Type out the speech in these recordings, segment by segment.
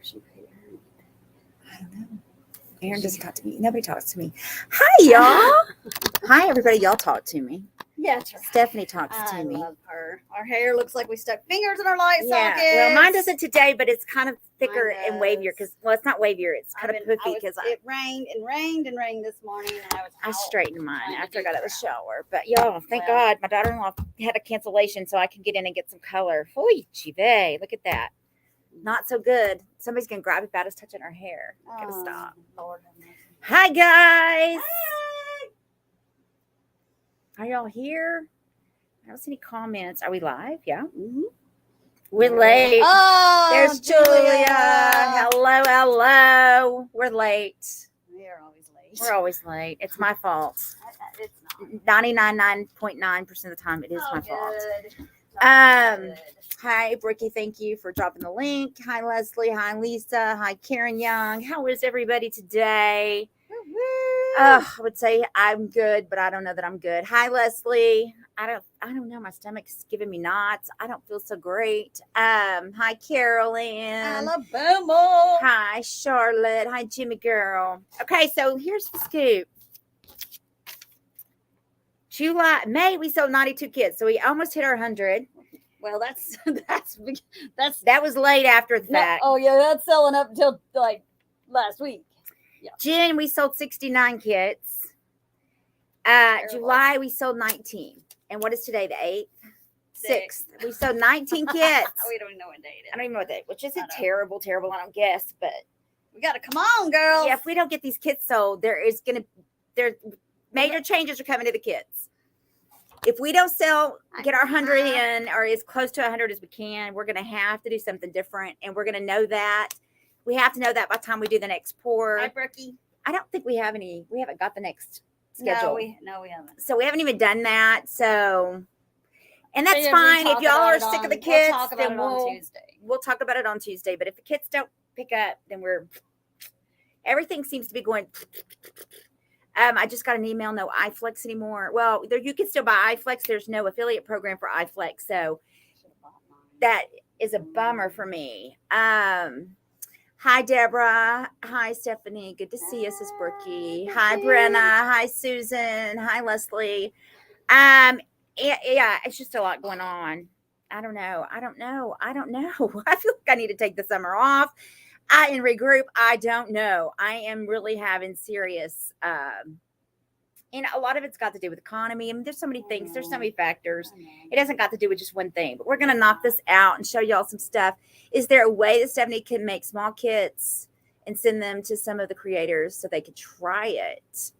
I don't know. Aaron doesn't talk to me. Nobody talks to me. Hi, y'all. Hi, everybody. Y'all talk to me. Yeah, that's right. Stephanie talks to me. I love her. Our hair looks like we stuck fingers in our light sockets. Well, mine doesn't today, but it's kind of thicker Mine and wavier because, well, it's not wavier. It's kind of poofy because it rained and rained and rained this morning, and I straightened mine after I got out of the shower. But y'all, thank God, my daughter-in-law had a cancellation, so I can get in and get some color. Holy chive, look at that. Not so good. Somebody's gonna grab it about us touching our hair. Gotta stop. Lord. Hi guys. Hi. Are y'all here? I don't see any comments. Are we live? Yeah. Mm-hmm. We're late. Oh, there's Julia. Hello. We're late. We're always late. We're always late. It's my fault. It's not. 99.9% of the time, it is my fault. Hi, Bricky. Thank you for dropping the link. Hi, Leslie. Hi, Lisa. Hi, Karen Young. How is everybody today? I would say I'm good, but I don't know that I'm good. Hi, Leslie. I don't know. My stomach's giving me knots. I don't feel so great. Hi, Carolyn. Alabama. Hi, Charlotte. Hi, Jimmy girl. Okay, so here's the scoop. May we sold 92 kits, so we almost hit our 100. Well, that was late after the fact. Oh yeah, that's selling up until like last week. Yeah. June we sold 69 kits. July we sold 19. And what is today? The 8th? 6th. We sold 19 kits. We don't even know what day it is. I don't even know what day, which isn't terrible. I don't guess, but we gotta come on, girls. Yeah, if we don't get these kits sold, there's major changes are coming to the kits. If we don't get our 100 in or as close to 100 as we can, we're going to have to do something different. And we're going to know that. We have to know that by the time we do the next pour. Hi, Brookie. I don't think we haven't got the next schedule. No, we haven't. So we haven't even done that. So, and that's fine. If y'all are sick of the kits, then we'll talk about it on Tuesday. But if the kits don't pick up, then everything seems to be going. I just got an email, no iFlex anymore. Well, you can still buy iFlex. There's no affiliate program for iFlex. So that is a bummer for me. Hi, Deborah. Hi, Stephanie. Good to see you, Sis Brookie. Hi, Brenna. Hi, Susan. Hi, Leslie. Yeah, it's just a lot going on. I don't know. I feel like I need to take the summer off. And regroup. I don't know. I am really having serious, and a lot of it's got to do with economy. I mean, there's so many things. There's so many factors. It hasn't got to do with just one thing. But we're going to knock this out and show y'all some stuff. Is there a way that Stephanie can make small kits and send them to some of the creators so they could try it?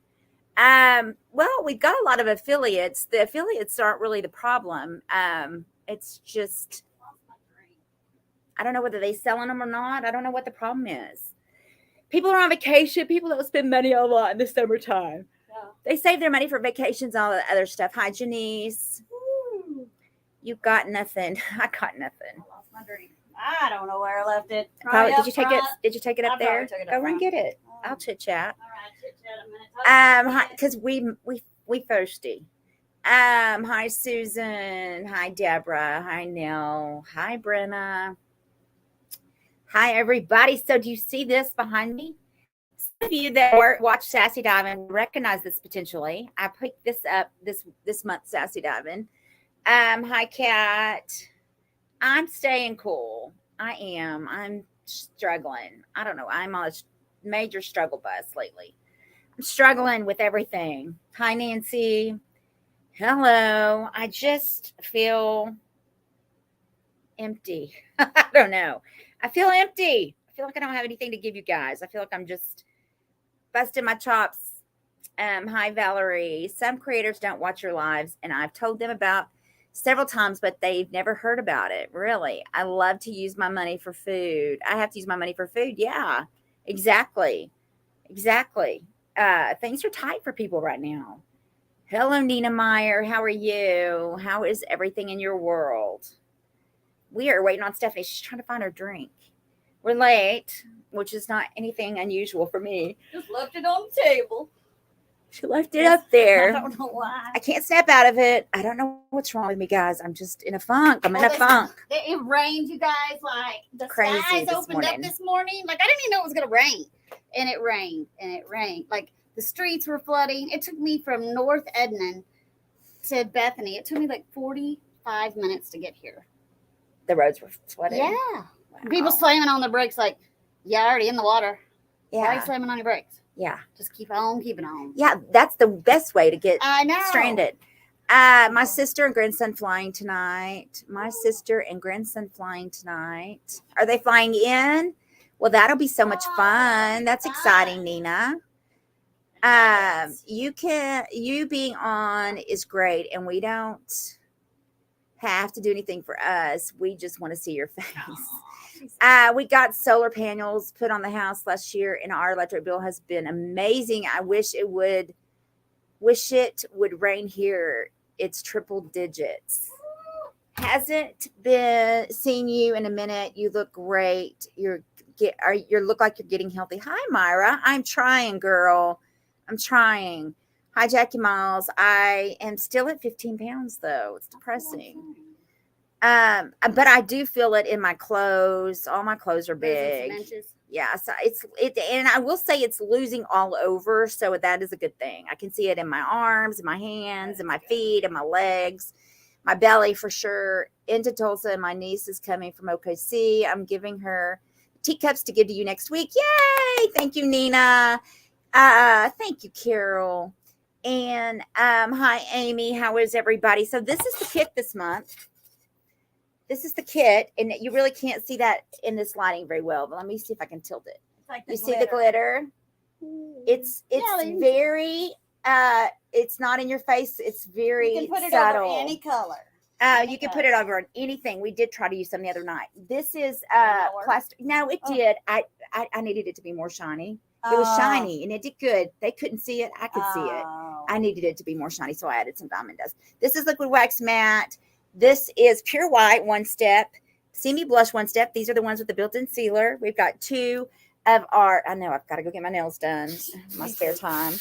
Well, we've got a lot of affiliates. The affiliates aren't really the problem. It's just, I don't know whether they're selling them or not. I don't know what the problem is. People are on vacation. People don't spend money a lot in the summertime. Yeah. They save their money for vacations and all that other stuff. Hi, Janice. Woo. You got nothing. I got nothing. I lost my drink. I don't know where I left it. Did you take it? Did you take it up there? Go run get it. I'll chit chat. All right, chit chat a minute. Because we thirsty. Hi, Susan. Hi, Deborah. Hi, Nell. Hi, Brenna. Hi, everybody. So do you see this behind me? Some of you that watch Sassy Diving recognize this potentially. I picked this up this month, Sassy Diving. Hi, Kat. I'm staying cool. I am. I'm struggling. I don't know. I'm on a major struggle bus lately. I'm struggling with everything. Hi, Nancy. Hello. I just feel empty. I don't know. I feel empty. I feel like I don't have anything to give you guys. I feel like I'm just busting my chops. Hi, Valerie. Some creators don't watch your lives, and I've told them about several times, but they've never heard about it. Really. I love to use my money for food. I have to use my money for food. Yeah, exactly. Things are tight for people right now. Hello, Nina Meyer. How are you? How is everything in your world? We are waiting on Stephanie. She's trying to find her drink. We're late, which is not anything unusual for me. Just left it on the table. She left it up there. I don't know why. I can't snap out of it. I don't know what's wrong with me, guys. I'm just in a funk. I'm in a funk. It rained, you guys. Like, the Crazy skies opened up this morning. Like, I didn't even know it was going to rain. And it rained. And it rained. Like, the streets were flooding. It took me from North Edmond to Bethany. It took me like 45 minutes to get here. The roads were flooded. Yeah. Wow. People slamming on the brakes like, yeah, already in the water. Yeah. Why are you slamming on your brakes? Yeah. Just keep on keeping on. Yeah, that's the best way to get stranded. My sister and grandson flying tonight. Are they flying in? Well, that'll be so much fun. That's exciting, Nina. You being on is great, and we don't have to do anything for us. We just want to see your face. We got solar panels put on the house last year, and our electric bill has been amazing. I wish it would rain here. It's triple digits. Hasn't been seeing you in a minute. You look great. You look like you're getting healthy. Hi, Myra. I'm trying, girl. I'm trying. Hi, Jackie Miles. I am still at 15 pounds, though. It's depressing. But I do feel it in my clothes. All my clothes are big. Yeah, so and I will say it's losing all over, so that is a good thing. I can see it in my arms, in my hands, in my feet, in my legs, my belly for sure. Into Tulsa, and my niece is coming from OKC. I'm giving her teacups to give to you next week. Yay! Thank you, Nina. Thank you, Carol. And hi, Amy. How is everybody? So this is the kit this month. This is the kit, and you really can't see that in this lighting very well, but let me see if I can tilt it. Like you see the glitter? It's very, it's not in your face. It's very subtle. You can put it over any color. You can put it over anything. We did try to use some the other night. This is plastic. No, it did. I needed it to be more shiny. It was shiny, and it did good. They couldn't see it. I could see it. I needed it to be more shiny, so I added some diamond dust. This is liquid wax matte. This is pure white, 1 step. See Me Blush, 1 step. These are the ones with the built-in sealer. We've got 2 of our, I know I've got to go get my nails done in my spare time.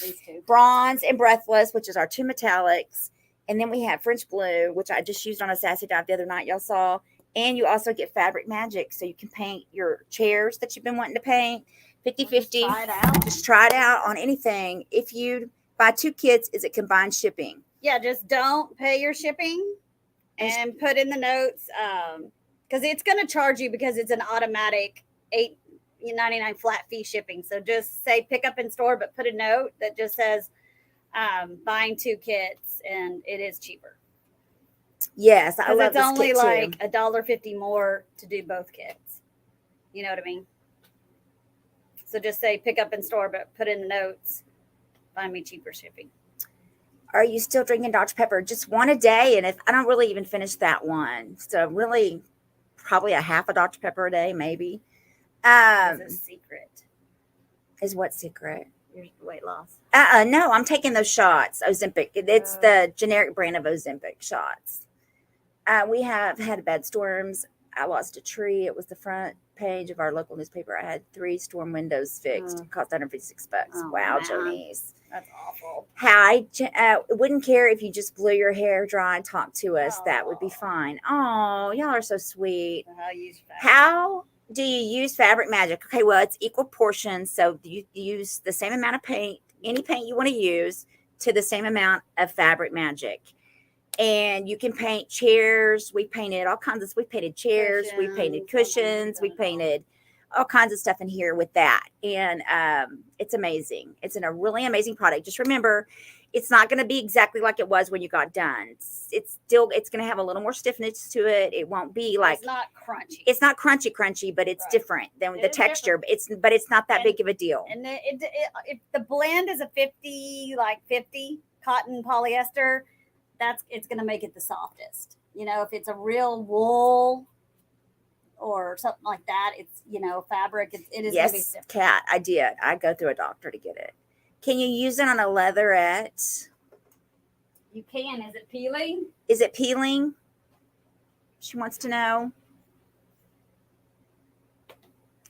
Bronze and Breathless, which is our 2 metallics. And then we have French Blue, which I just used on a Sassy Dive the other night, y'all saw. And you also get Fabric Magic, so you can paint your chairs that you've been wanting to paint. 50-50. Try it out. Just try it out on anything. If you buy 2 kits, is it combined shipping? Yeah, just don't pay your shipping. And put in the notes, because it's going to charge you because it's an automatic $8.99 flat fee shipping. So just say pick up in store, but put a note that just says buying 2 kits, and it is cheaper. Yes, I love this kit too. It's only like $1.50 more to do both kits. You know what I mean? So just say pick up in store, but put in the notes, find me cheaper shipping. Are you still drinking Dr. Pepper? Just one a day. And if I don't really even finish that one. So really probably a half a Dr. Pepper a day, maybe. Is a secret. Is what secret? Your weight loss. No, I'm taking those shots. Ozempic. It's the generic brand of Ozempic shots. We have had bad storms. I lost a tree. It was the front page of our local newspaper. I had 3 storm windows fixed. It cost $156. Wow, Jonice. That's awful. Hi, wouldn't care if you just blew your hair dry and talked to us. That would be fine. Oh, y'all are so sweet. How do you use Fabric Magic? Okay, well, it's equal portions. So you use the same amount of paint, any paint you want to use, to the same amount of Fabric Magic. And you can paint chairs. We painted all kinds of, we painted chairs, we painted cushions, we painted all kinds of stuff in here with that. And it's amazing. It's a really amazing product. Just remember, it's not going to be exactly like it was when you got done. It's going to have a little more stiffness to it. It won't be like, it's not crunchy. It's not crunchy, but it's different than the texture. Different. It's not that big of a deal. And if the blend is a 50 cotton polyester, it's going to make it the softest. You know, if it's a real wool or something like that, it's, fabric. It is. Yes, Kat, I did. I go through a doctor to get it. Can you use it on a leatherette? You can. Is it peeling? Is it peeling? She wants to know.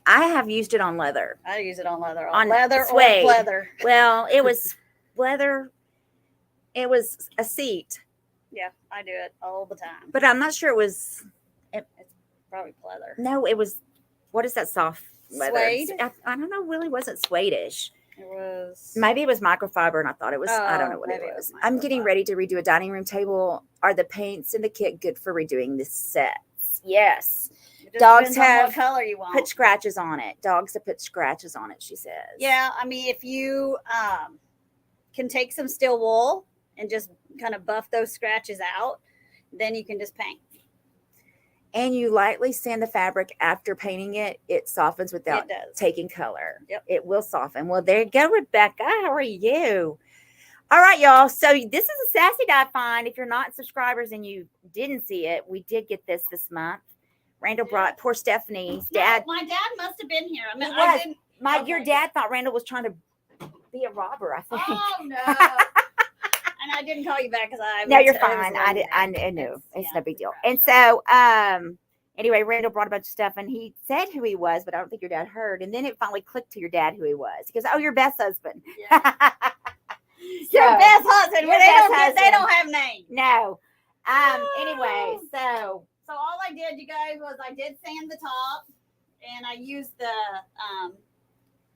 I have used it on leather. I use it on leather. On leather suede. or leather. Well, it was leather. It was a seat. Yeah, I do it all the time. But I'm not sure it was. It's probably pleather. No, it was. What is that soft leather? Suede? I don't know. Really wasn't suede-ish. It was. Maybe it was microfiber, and I thought it was. I don't know what it was. I'm getting ready to redo a dining room table. Are the paints in the kit good for redoing the sets? Yes. Dogs have what color you want. Put scratches on it. Dogs have put scratches on it. She says. Yeah, I mean, if you can take some steel wool and just kind of buff those scratches out, then you can just paint. And you lightly sand the fabric after painting it. It softens without taking color. Yep. It will soften. Well, there you go, Rebecca. How are you? All right, y'all. So this is a Sassy Dye find. If you're not subscribers and you didn't see it, we did get this month. Randall brought poor Stephanie's dad. My dad must have been here. I mean, your dad thought Randall was trying to be a robber, I think. Oh, no. And I didn't call you back because No, you're fine. I knew. It's no big deal. And so, anyway, Randall brought a bunch of stuff, and he said who he was, but I don't think your dad heard. And then it finally clicked to your dad who he was. He goes, "Oh, your best husband." Yeah. Your best husband. They don't have names. No. Anyway, so all I did, you guys, was I did sand the top, and I used the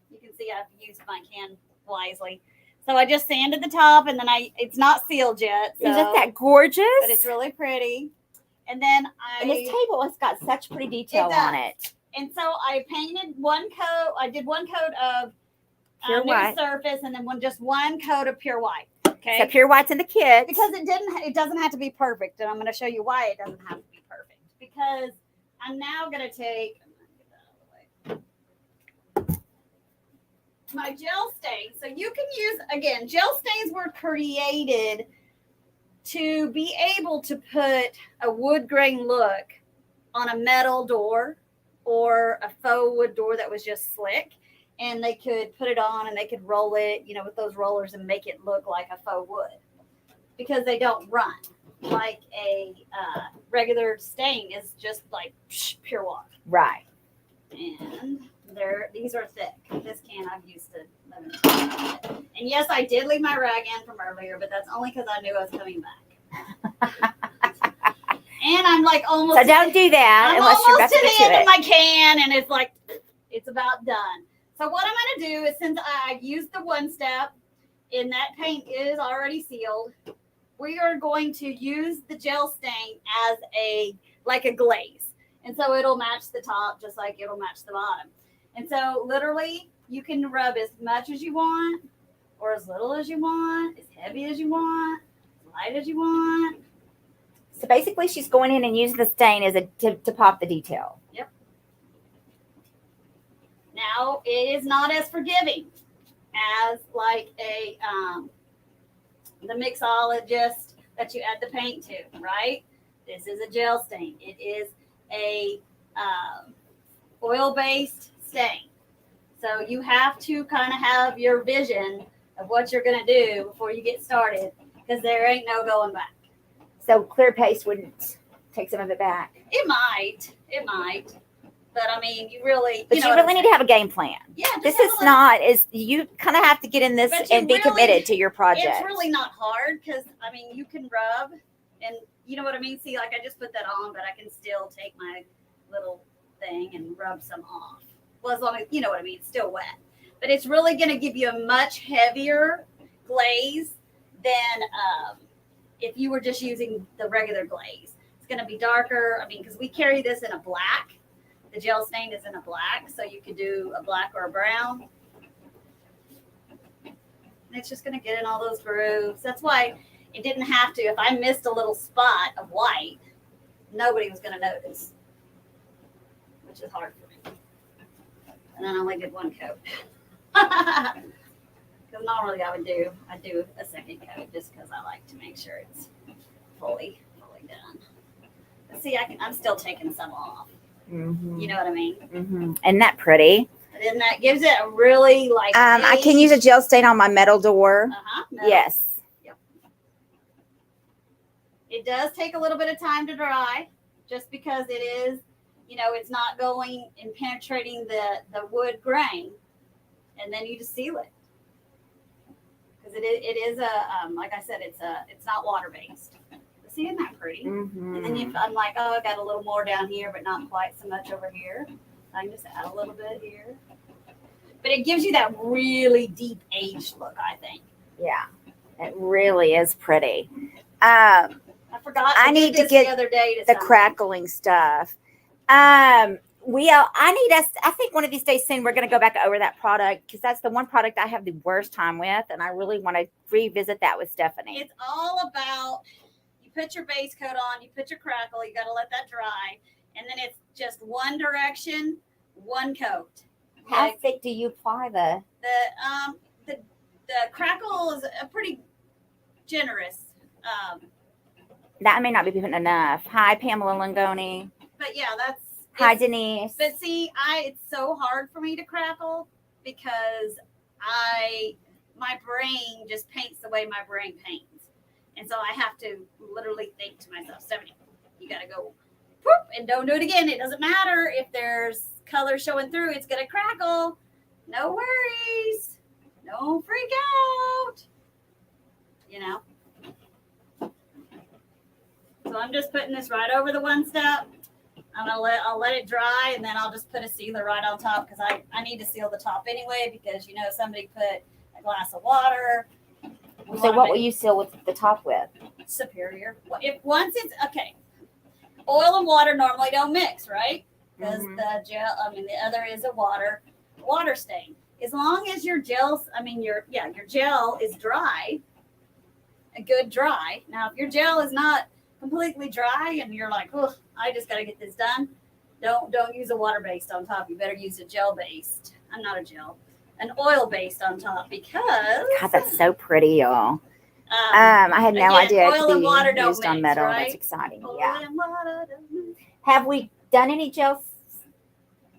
you can see I've used my can wisely. So I just sanded the top, and then it's not sealed yet. So, isn't that gorgeous? But it's really pretty. And then and this table has got such pretty detail on it. And so I painted one coat. I did one coat of pure white surface, and then just one coat of pure white. Okay. So pure white's in the kit because it doesn't have to be perfect, and I'm going to show you why it doesn't have to be perfect. Because I'm now going to take my gel stain. So you can use, again, gel stains were created to be able to put a wood grain look on a metal door or a faux wood door that was just slick. And they could put it on and they could roll it, with those rollers and make it look like a faux wood because they don't run like a regular stain is just like pure water. Right. And these are thick. This can I've used to lemon. And yes, I did leave my rag in from earlier, but that's only because I knew I was coming back. And I'm like almost. So don't do that unless you're about to get to the end of my can, and it's like it's about done. So what I'm going to do is, since I used the one step and that paint is already sealed, we are going to use the gel stain as a glaze. And so it'll match the top just like it'll match the bottom. And so literally you can rub as much as you want or as little as you want, as heavy as you want, as light as you want. So basically she's going in and using the stain as to pop the detail. Yep. Now it is not as forgiving as like the mixologist that you add the paint to, right? This is a gel stain. It is a oil-based stain. So you have to kind of have your vision of what you're going to do before you get started because there ain't no going back. So clear paste wouldn't take some of it back? It might. But I mean, you really need to have a game plan. Yeah. This is you kind of have to get in this and be committed to your project. It's really not hard because, I mean, you can rub and you know what I mean? See, like I just put that on, but I can still take my little thing and rub some off. Well, as long as, you know what I mean, it's still wet. But it's really going to give you a much heavier glaze than if you were just using the regular glaze. It's going to be darker. I mean, because we carry this in a black. The gel stain is in a black, so you could do a black or a brown. And it's just going to get in all those grooves. That's why it didn't have to. If I missed a little spot of white, nobody was going to notice, which is hard for me. And then I only did one coat. Because normally I do a second coat just because I like to make sure it's fully done. But see, I'm still taking some off. Mm-hmm. You know what I mean? Mm-hmm. Isn't that pretty? And then that gives it a really I can use a gel stain on my metal door. Metal. Yes. Yep. It does take a little bit of time to dry, just because it is, it's not going and penetrating the wood grain, and then you just seal it because it is a like I said, it's not water based. See, isn't that pretty? Mm-hmm. And then if I'm like, oh, I got a little more down here, but not quite so much over here, I can just add a little bit here. But it gives you that really deep aged look, I think. Yeah, it really is pretty. I forgot. I need to get the other day the crackling stuff. I think one of these days soon we're going to go back over that product because that's the one product I have the worst time with, and I really want to revisit that with Stephanie. It's all about, you put your base coat on, you put your crackle, you got to let that dry, and then it's just one direction, one coat. How thick do you apply the crackle is a pretty generous. That may not be putting enough. Hi, Pamela Langoni. But yeah, that's. Hi, Denise. But see, it's so hard for me to crackle because my brain just paints the way my brain paints. And so I have to literally think to myself, Stephanie, you got to go whoop, and don't do it again. It doesn't matter if there's color showing through, it's going to crackle. No worries. Don't freak out. You know? So I'm just putting this right over the one step. I'll let it dry, and then I'll just put a sealer right on top because I need to seal the top anyway because, somebody put a glass of water. So what will you seal with the top with? Superior. Once it's, okay, oil and water normally don't mix, right? Because the other is a water stain. As long as your gel is dry, a good dry. Now, if your gel is not completely dry and you're like, oh, I just got to get this done, don't use a water based on top. You better use a gel based. I'm not a gel, an oil based on top because God, that's so pretty, y'all. I had no idea it could be used on metal. Right? That's exciting. Oil and water don't mix. Have we done any gels?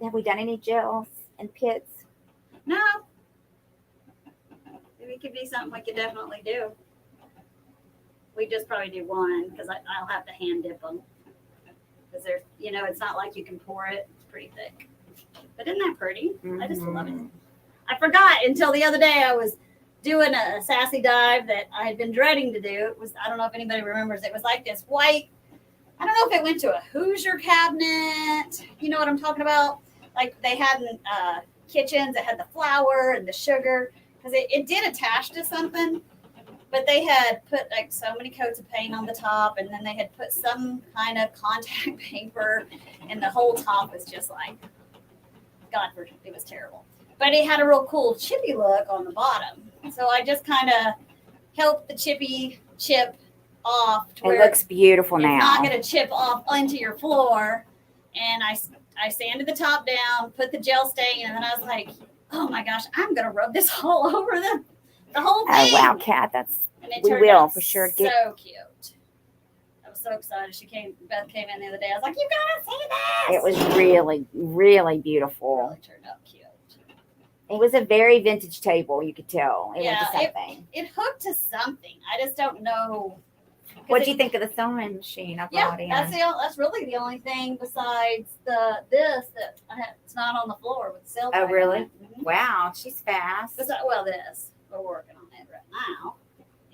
Have we done any gels and pits? No. Maybe it could be something we could definitely do. We just probably do one because I'll have to hand dip them. Because there's, it's not like you can pour it. It's pretty thick. But isn't that pretty? Mm-hmm. I just love it. I forgot until the other day I was doing a sassy dive that I had been dreading to do. It was, I don't know if anybody remembers, it was like this white, I don't know if it went to a Hoosier cabinet. You know what I'm talking about? Like they had in kitchens that had the flour and the sugar. Because it did attach to something. But they had put like so many coats of paint on the top, and then they had put some kind of contact paper, and the whole top was just like, it was terrible. But it had a real cool chippy look on the bottom. So I just kind of helped the chippy chip off. To it looks beautiful now. It's not going to chip off onto your floor. And I sanded the top down, put the gel stain, and then I was like, oh my gosh, I'm going to rub this all over the whole thing. Oh wow, Kat, we will for sure. So cute. I was so excited. Beth came in the other day. I was like, you gotta see this. It was really, really beautiful. It really turned out cute. It was a very vintage table, you could tell. It went to something. It hooked to something. I just don't know. What do you think of the sewing machine? That's really the only thing besides this that it's not on the floor with the silver. Oh, really? Mm-hmm. Wow, she's fast. This we're working on it right now.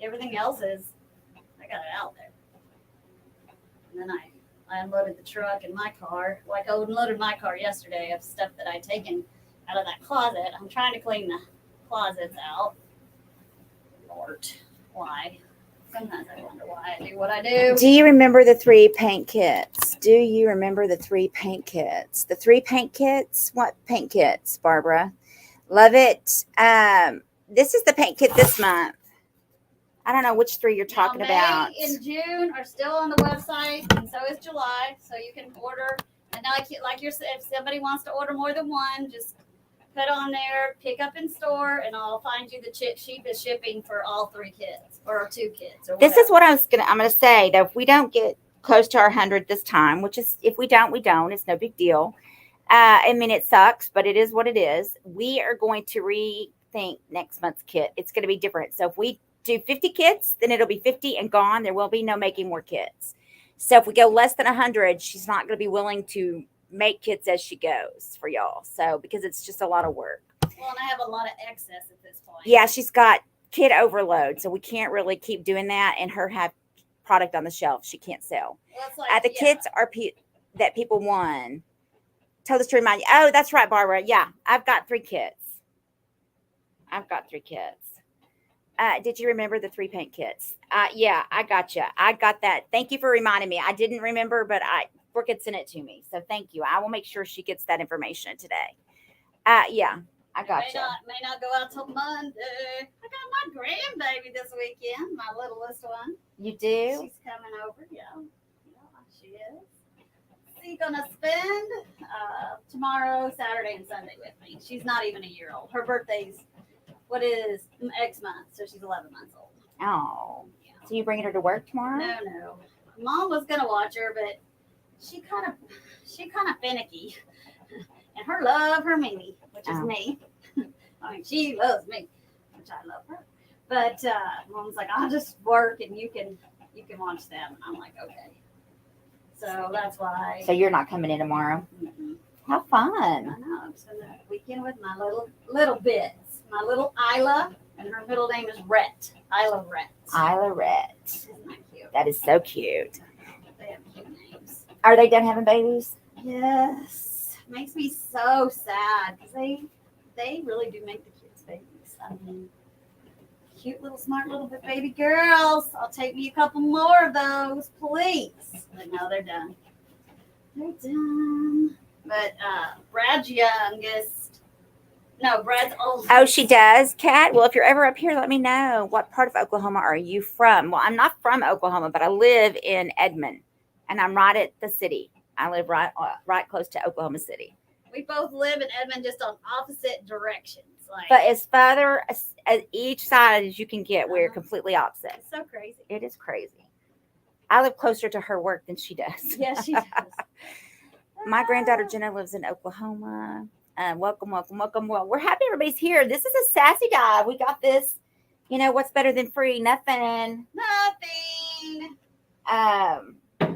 Everything else is, I got it out there. And then I unloaded the truck and my car. Like I unloaded my car yesterday of stuff that I'd taken out of that closet. I'm trying to clean the closets out. Lord, why? Sometimes I wonder why I do what I do. Do you remember the 3 paint kits? The 3 paint kits? What paint kits, Barbara? Love it. This is the paint kit this month. I don't know which 3 you're talking about. May and June are still on the website, and so is July. So you can order. And like you're saying, if somebody wants to order more than one, just put on there, pick up in store, and I'll find you the cheapest shipping for all 3 kids or 2 kids. Or this is what I'm going to say, that if we don't get close to our 100 this time, which is, if we don't, we don't. It's no big deal. I mean, it sucks, but it is what it is. We are going to rethink next month's kit. It's going to be different. So if we do 50 kits, then it'll be 50 and gone. There will be no making more kits. So if we go less than 100, she's not going to be willing to make kits as she goes for y'all. So because it's just a lot of work. Well, and I have a lot of excess at this point. Yeah, she's got kid overload. So we can't really keep doing that and her have product on the shelf she can't sell. Well, it's like, The kids are that people won. Told us to remind you. Oh, that's right, Barbara. Yeah, I've got 3 kids. Did you remember the 3 paint kits? Yeah, I got you. I got that. Thank you for reminding me. I didn't remember, but Brooke had sent it to me. So thank you. I will make sure she gets that information today. Yeah, I got you. May not go out till Monday. I got my grandbaby this weekend, my littlest one. You do? She's coming over. Yeah, she is. She's gonna spend tomorrow, Saturday, and Sunday with me. She's not even a year old. Her birthday's X month, so she's 11 months old. Oh, yeah. So you bringing her to work tomorrow? No. Mom was gonna watch her, but she kind of finicky, and her love her Mimi, which is me. I mean, she loves me, which I love her. But Mom's like, I'll just work, and you can watch them. And I'm like, okay. So that's why. So you're not coming in tomorrow? Mm-hmm. How fun! I know. I'm spending the weekend with my little bits. My little Isla, and her middle name is Rhett. Isla Rhett. Isla Rhett. Isn't that cute? That is so cute. They have cute names. Are they done having babies? Yes. Makes me so sad because they really do make the cutest babies. I mean, cute little smart little baby girls. I'll take me a couple more of those, please. But no, they're done. They're done. But Brad's youngest. No, Brad's oldest. Oh, she does, Kat? Well, if you're ever up here, let me know. What part of Oklahoma are you from? Well, I'm not from Oklahoma, but I live in Edmond, and I'm right at the city. I live right close to Oklahoma City. We both live in Edmond, just on opposite directions. But as farther as each side as you can get, we're completely opposite. It's so crazy. It is crazy. I live closer to her work than she does. Yes, she does. My granddaughter Jenna lives in Oklahoma. Welcome. Well, we're happy everybody's here. This is a sassy dive. We got this. You know, what's better than free? Nothing.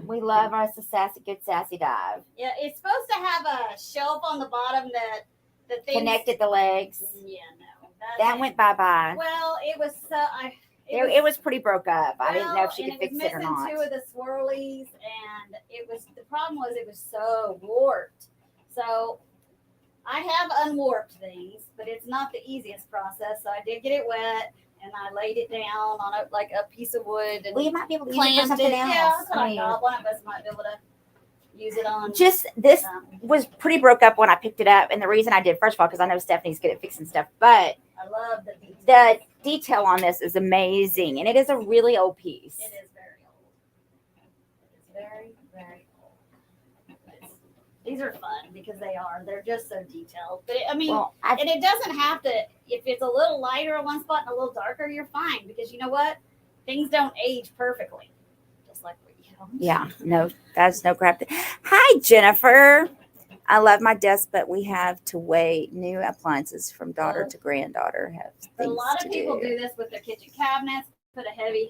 We love us a good sassy dive. Yeah, it's supposed to have a shelf on the bottom that the thing connected the legs. Yeah, no. That went bye-bye. Well, it was it was pretty broke up. I didn't know if she could fix it or not. It was missing 2 of the swirlies, and the problem was it was so warped. So I have unwarped things, but it's not the easiest process. So I did get it wet, and I laid it down on a piece of wood. And you might be able to use it for something else. Yeah, that's what I thought. One of us might be able to use it on. Just this was pretty broke up when I picked it up, and the reason I did, first of all, because I know Stephanie's good at fixing stuff, but I love the detail. The detail on this is amazing, and it is a really old piece. It is very old. It is very, very old. These are fun because they're just so detailed. But and it doesn't have to. If it's a little lighter in one spot and a little darker, you're fine because you know what? Things don't age perfectly, just like we don't. Yeah, no, that's no crap. Hi, Jennifer. I love my desk, but we have to wait. New appliances from daughter to granddaughter have things but a lot of people do this with their kitchen cabinets. Put a heavy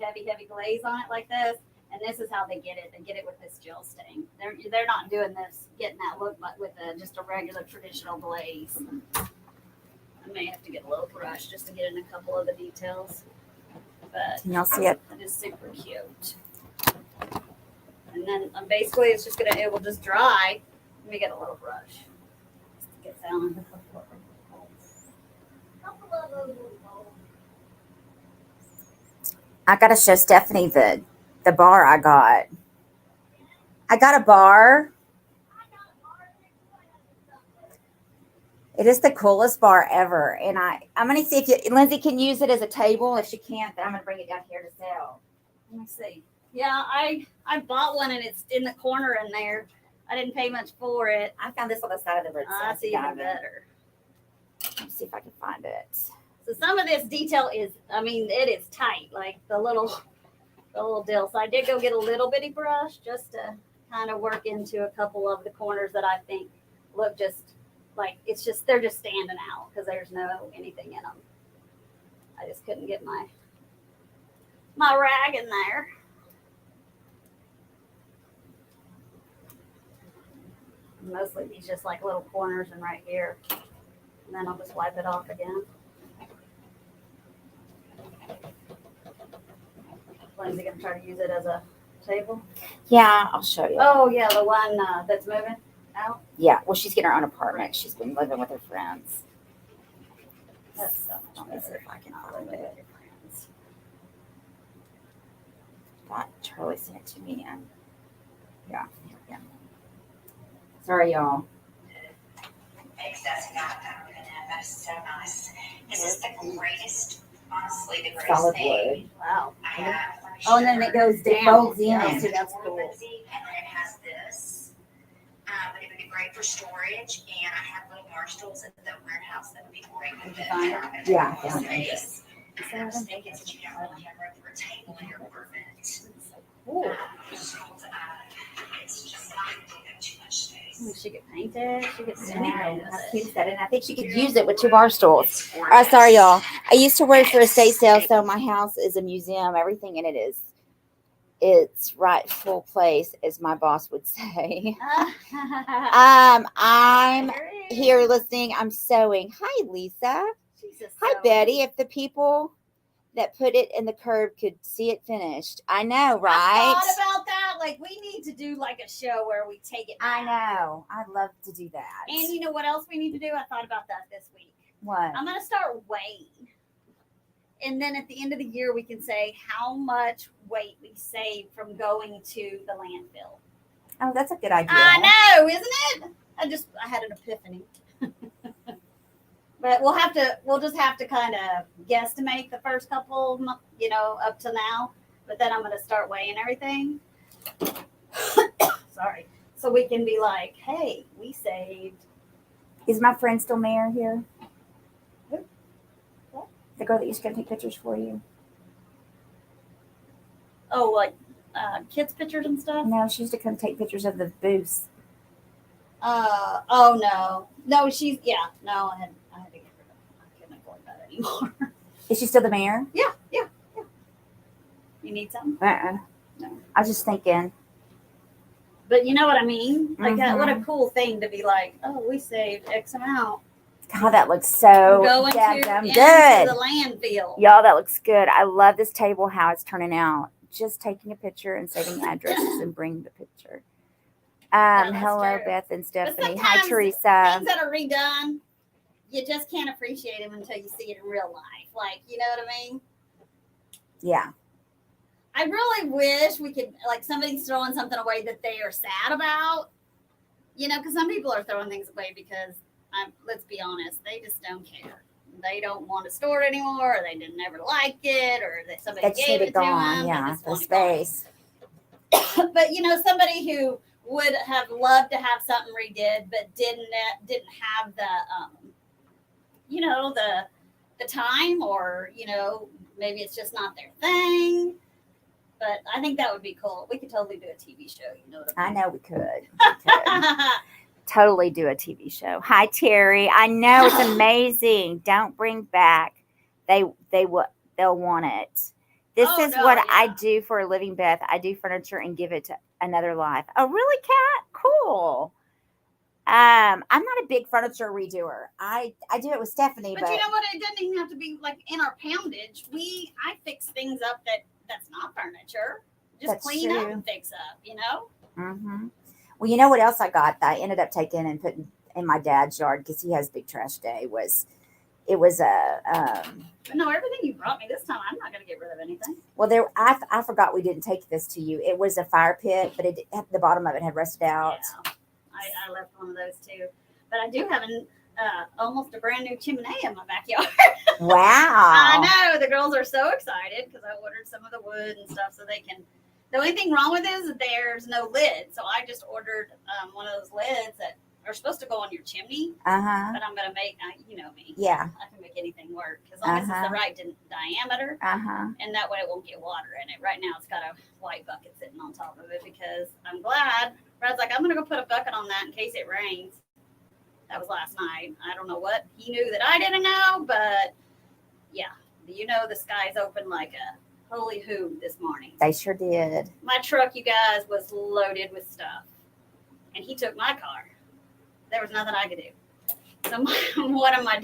glaze on it like this, and this is how they get it. They get it with this gel stain. They're not doing this, getting that look with just a regular traditional glaze. I may have to get a little brush just to get in a couple of the details. But can y'all see it? It is super cute. And then basically it's just it will just dry. Let me get a little brush. Just to get down in a couple of those little holes. I gotta show Stephanie the bar I got. I got a bar. It is the coolest bar ever. And I'm gonna see if Lindsay can use it as a table. If she can't, then I'm gonna bring it down here to sell. Let me see. Yeah, I bought one and it's in the corner in there. I didn't pay much for it. I found this on the side of the road. That's even better. Let me see if I can find it. So some of this detail is, it is tight, like the little deal. So I did go get a little bitty brush just to kind of work into a couple of the corners that I think look just like they're just standing out because there's no anything in them. I just couldn't get my rag in there. Mostly these just like little corners and right here. And then I'll just wipe it off again. Lindsay gonna try to use it as a table? Yeah, I'll show you. Oh yeah, the one that's moving out. Yeah, well, she's getting her own apartment. She's been living with her friends. That's so much Let me see better. if I can find it. Thought Charlie sent it to me. And yeah. Sorry, y'all. That is so nice. This is the greatest, honestly, the greatest Solid thing. wood. Wow. I have. Oh, and then it goes down. It folds in. Yeah, see, that's more cool. Lindsay, and then it has this. But it would be great for storage. And I have little bar stools at the warehouse that would be great with it. Yeah, I just think it's that you don't really have room for a table in your apartment. Cool. It's just not taking too much space. She could paint it. She could do anything How with cute is it. that? And I think she could use it with 2 bar stools. Sorry, y'all. I used to work for a estate sale, so my house is a museum. Everything in it is its rightful place, as my boss would say. I'm here listening. I'm sewing. Hi, Lisa. Hi, Betty. If the people that put it in the curb could see it finished. I know, right? I thought about that. Like, we need to do like a show where we take it back. I know. I'd love to do that. And you know what else we need to do? I thought about that this week. What? I'm going to start weighing. And then at the end of the year, we can say how much weight we saved from going to the landfill. Oh, that's a good idea. I know, isn't it? I had an epiphany. But we'll just have to kind of guesstimate the first couple, up to now. But then I'm going to start weighing everything. Sorry. So we can be like, hey, we saved. Is my friend still Mayor here? Who? What? The girl that used to come take pictures for you? Oh, like kids' pictures and stuff? No, she used to come take pictures of the booths. Oh, no. No, she's, yeah. No, I had to get rid of her. I couldn't afford that anymore. Is she still the mayor? Yeah. You need something? No. I was just thinking. But you know what I mean? Like, what a Mhm. cool thing to be like, oh, we saved X amount. God, that looks so Going damn into good. the landfill. Y'all, that looks good. I love this table, how it's turning out. Just taking a picture and saving addresses and bring the picture. that's Hello, true. Beth and But Stephanie. Hi, sometimes Teresa. things that are redone, you just can't appreciate them until you see it in real life. Like, you know what I mean? Yeah. I really wish we could, like, somebody's throwing something away that they are sad about. Because some people are throwing things away because, let's be honest, they just don't care. They don't want to store it anymore, or they didn't ever like it, or that somebody That's gave it to gone. them. Yeah, just the want it gone. space. But somebody who would have loved to have something redid, but didn't have the the time, or maybe it's just not their thing. But I think that would be cool. We could totally do a TV show. You know what I I mean? know we could. Totally do a TV show. Hi, Terry. I know it's amazing. Don't bring back. They'll want it. This is what I do for a living, Beth. I do furniture and give it to another life. Oh, really, Kat? Cool. I'm not a big furniture redoer. I do it with Stephanie, But you know what? It doesn't even have to be like in our poundage. I fix things up that's not furniture. Just That's clean up true. and fix up. Mm-hmm. Well, you know what else I got that I ended up taking and putting in my dad's yard because he has big trash day it was a But no, everything you brought me this time, I'm not going to get rid of anything. well I forgot we didn't take this to you. It was a fire pit, but the bottom of it had rusted out. Yeah, I left one of those too. But I do have almost a brand new chimney in my backyard. Wow. I know. The girls are so excited because I ordered some of the wood and stuff so they can. The only thing wrong with it is that there's no lid. So I just ordered one of those lids that are supposed to go on your chimney. Uh-huh. But I'm going to make, you know me. Yeah. I can make anything work as long as it's the right diameter. Uh-huh. And that way it won't get water in it. Right now it's got a white bucket sitting on top of it because I'm glad. Brad's like, I'm going to go put a bucket on that in case it rains. That was last night. I don't know what he knew that I didn't know, but yeah. The skies open like a holy who this morning. They sure did. My truck, you guys, was loaded with stuff. And he took my car. There was nothing I could do. So one of my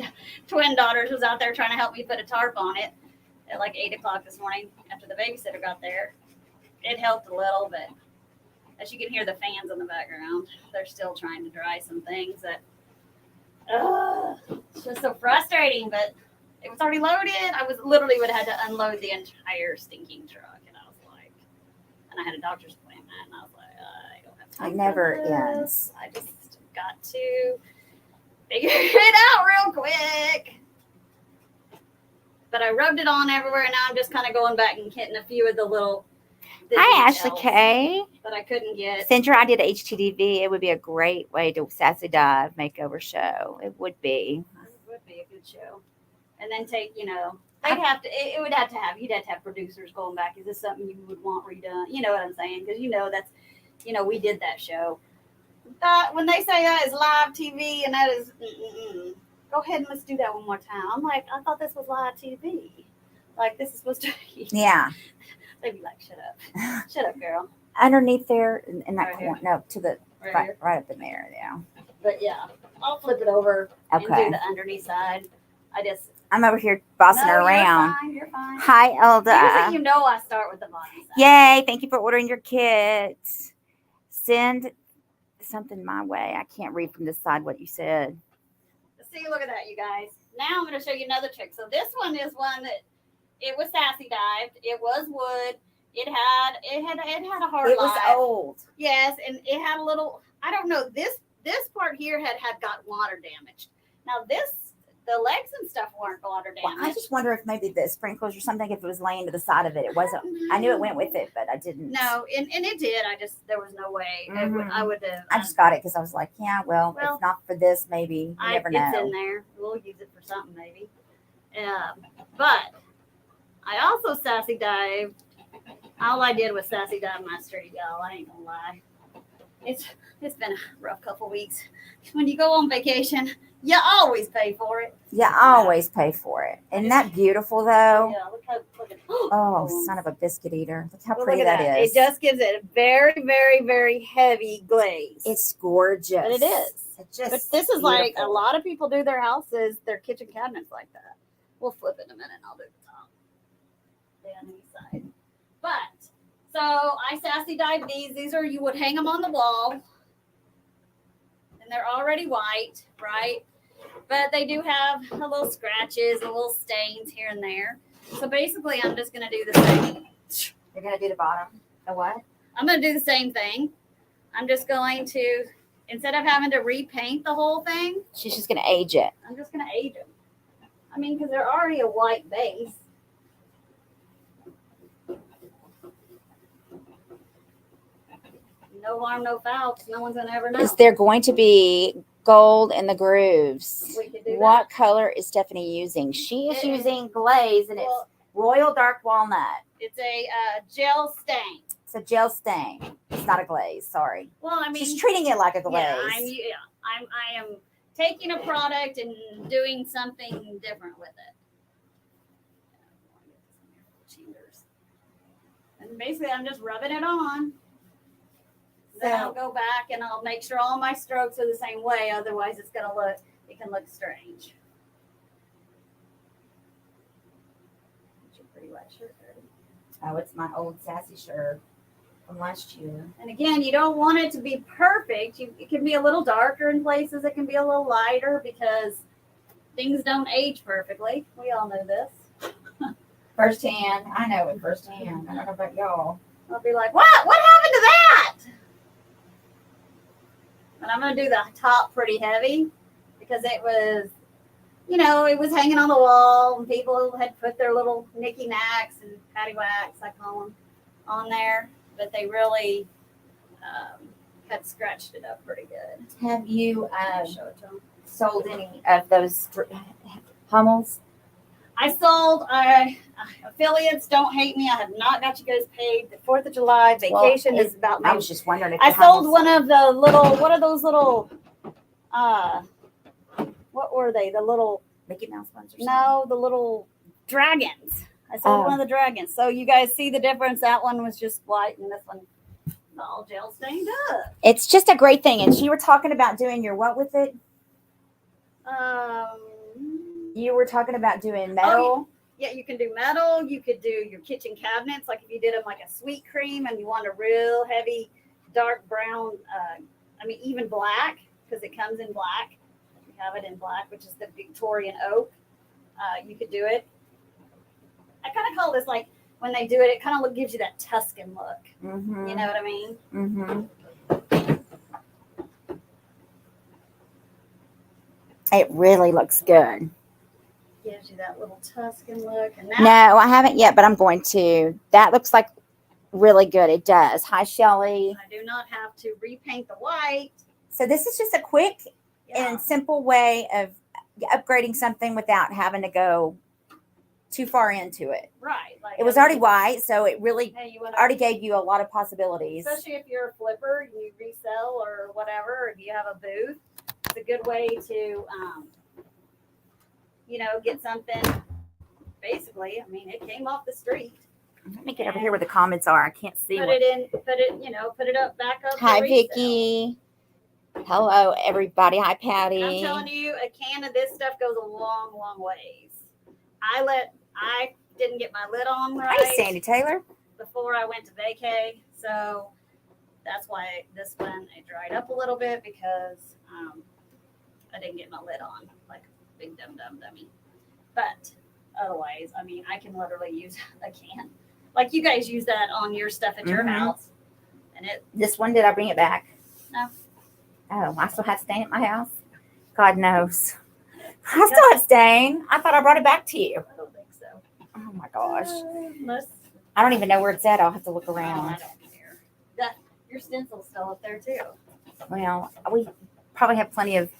twin daughters was out there trying to help me put a tarp on it. at like 8 o'clock this morning after the babysitter got there. It helped a little, but as you can hear the fans in the background, they're still trying to dry some things that, it's just so frustrating, but it was already loaded. I would have had to unload the entire stinking truck. And I was like, and I had a doctor's appointment, and I was like, I don't have time. It never for ends. this. I just got to figure it out real quick. But I rubbed it on everywhere, and now I'm just kind of going back and hitting a few of the little. Hi, Ashley K. That I couldn't get. Send your idea to HTTV. It would be a great way to Sassy Dive makeover show. It would be. It would be a good show. And then take, they'd have to, you'd have to have producers going back. Is this something you would want redone? You know what I'm saying? Because, that's, we did that show. When they say that is live TV and that is, go ahead and let's do that one more time. I'm like, I thought this was live TV. Like, this is supposed to be. Yeah. They'd be like, shut up. Shut up, girl. Underneath there in that Right corner. here. No, to the Right right up in there. Yeah. But yeah, I'll flip it over and do Okay. the underneath side. I'm over here bossing her around. You're fine. Hi, Elda. Usually I start with the bottom side. Yay. Thank you for ordering your kits. Send something my way. I can't read from this side what you said. See, look at that, you guys. Now I'm going to show you another trick. So this one is one that it was sassy dived. It was wood. It had a hard It was life. old. Yes, and it had a little. I don't know. This part here had got water damaged. Now the legs and stuff weren't water damaged. Well, I just wonder if maybe the sprinklers or something, if it was laying to the side of it. It wasn't. I knew it went with it, but I didn't. No, and it did. There was no way. I would have. I just got it because I was like, yeah, well, if not for this, maybe. You never know. It's in there. We'll use it for something maybe. But I also sassy dived. All I did was sassy dive my street, y'all. I ain't gonna lie. It's been a rough couple weeks. When you go on vacation, you always pay for it. Yeah, I always pay for it. Isn't that beautiful, though? Yeah, look at Oh, son of a biscuit eater. Look how Well, pretty look at that is. It just gives it a very, very, very heavy glaze. It's gorgeous. But it is. It's just But this is like a beautiful. lot of people do their houses, their kitchen cabinets like that. We'll flip it in a minute and I'll do the top. The underneath side. But, so I sassy dyed these. These are, you would hang them on the wall. And they're already white, right? But they do have a little scratches, a little stains here and there. So basically, I'm just going to do the same. You're going to do the bottom. The what? I'm going to do the same thing. I'm just going to, instead of having to repaint the whole thing, She's just going to age it. I'm just going to age them. I mean, because they're already a white base. No harm, no foul, 'cause no one's going to ever know. Is there going to be gold in the grooves? We could do What color is Stephanie using? She is It- using glaze, and Well, it's Royal Dark Walnut. it's a gel stain. It's a gel stain. It's not a glaze. Sorry. Well, I mean, She's treating it like a glaze. I am taking a product and doing something different with it. And basically, I'm just rubbing it on. Then I'll go back and I'll make sure all my strokes are the same way. Otherwise, it can look strange. It's your pretty white shirt, Dirty. Oh, it's my old sassy shirt from last year. And again, you don't want it to be perfect. It can be a little darker in places. It can be a little lighter because things don't age perfectly. We all know this. Firsthand. I know it firsthand. I don't know about y'all. I'll be like, what? What happened to that? And I'm going to do the top pretty heavy because it was, it was hanging on the wall and people had put their little nicky knacks and paddywhacks, I call them, on there. But they really had scratched it up pretty good. Have you I'll show it to them. sold any of those Hummels? I sold, affiliates, don't hate me. I have not got you guys paid. The 4th of July vacation is about I my. was just wondering if I the sold Hummels- one of the little, what are those little, what were they? The little, Mickey Mouse ones or something. no, the little dragons. I sold one of the dragons. So you guys see the difference? That one was just white and this one all gel stained up. It's just a great thing. And you were talking about doing your what with it? You were talking about doing metal. Yeah, you can do metal. You could do your kitchen cabinets, like if you did them like a sweet cream and you want a real heavy, dark brown. Even black, because it comes in black. We have it in black, which is the Victorian oak. You could do it. I kind of call this like when they do it, it kind of gives you that Tuscan look. Mm-hmm. You know what I mean? Mm-hmm. It really looks good. Gives you that little Tuscan look. And no, I haven't yet, but I'm going to. That looks like really good. It does. Hi, Shelly. I do not have to repaint the white. So this is just a quick and simple way of upgrading something without having to go too far into it. Right. Like it was already white, so it really already gave you a lot of possibilities. Especially if you're a flipper, you resell or whatever, if you have a booth, it's a good way to, get something. Basically, it came off the street. Let me get over here where the comments are. I can't see. Put it up, back up. Hi, Vicky. Hello, everybody. Hi, Patty. I'm telling you, a can of this stuff goes a long, long ways. I didn't get my lid on right. Hi, Sandy Taylor. Before I went to vacay, so that's why this one it dried up a little bit because I didn't get my lid on like a big dummy. But otherwise, I can literally use a can. Like you guys use that on your stuff at your house, and This one, did I bring it back? No. Oh, I still have stain at my house. God knows. I still have stain. I thought I brought it back to you. I don't think so. Oh my gosh. Unless, I don't even know where it's at. I'll have to look around. I don't care. Your stencil's still up there too. Well, we probably have plenty of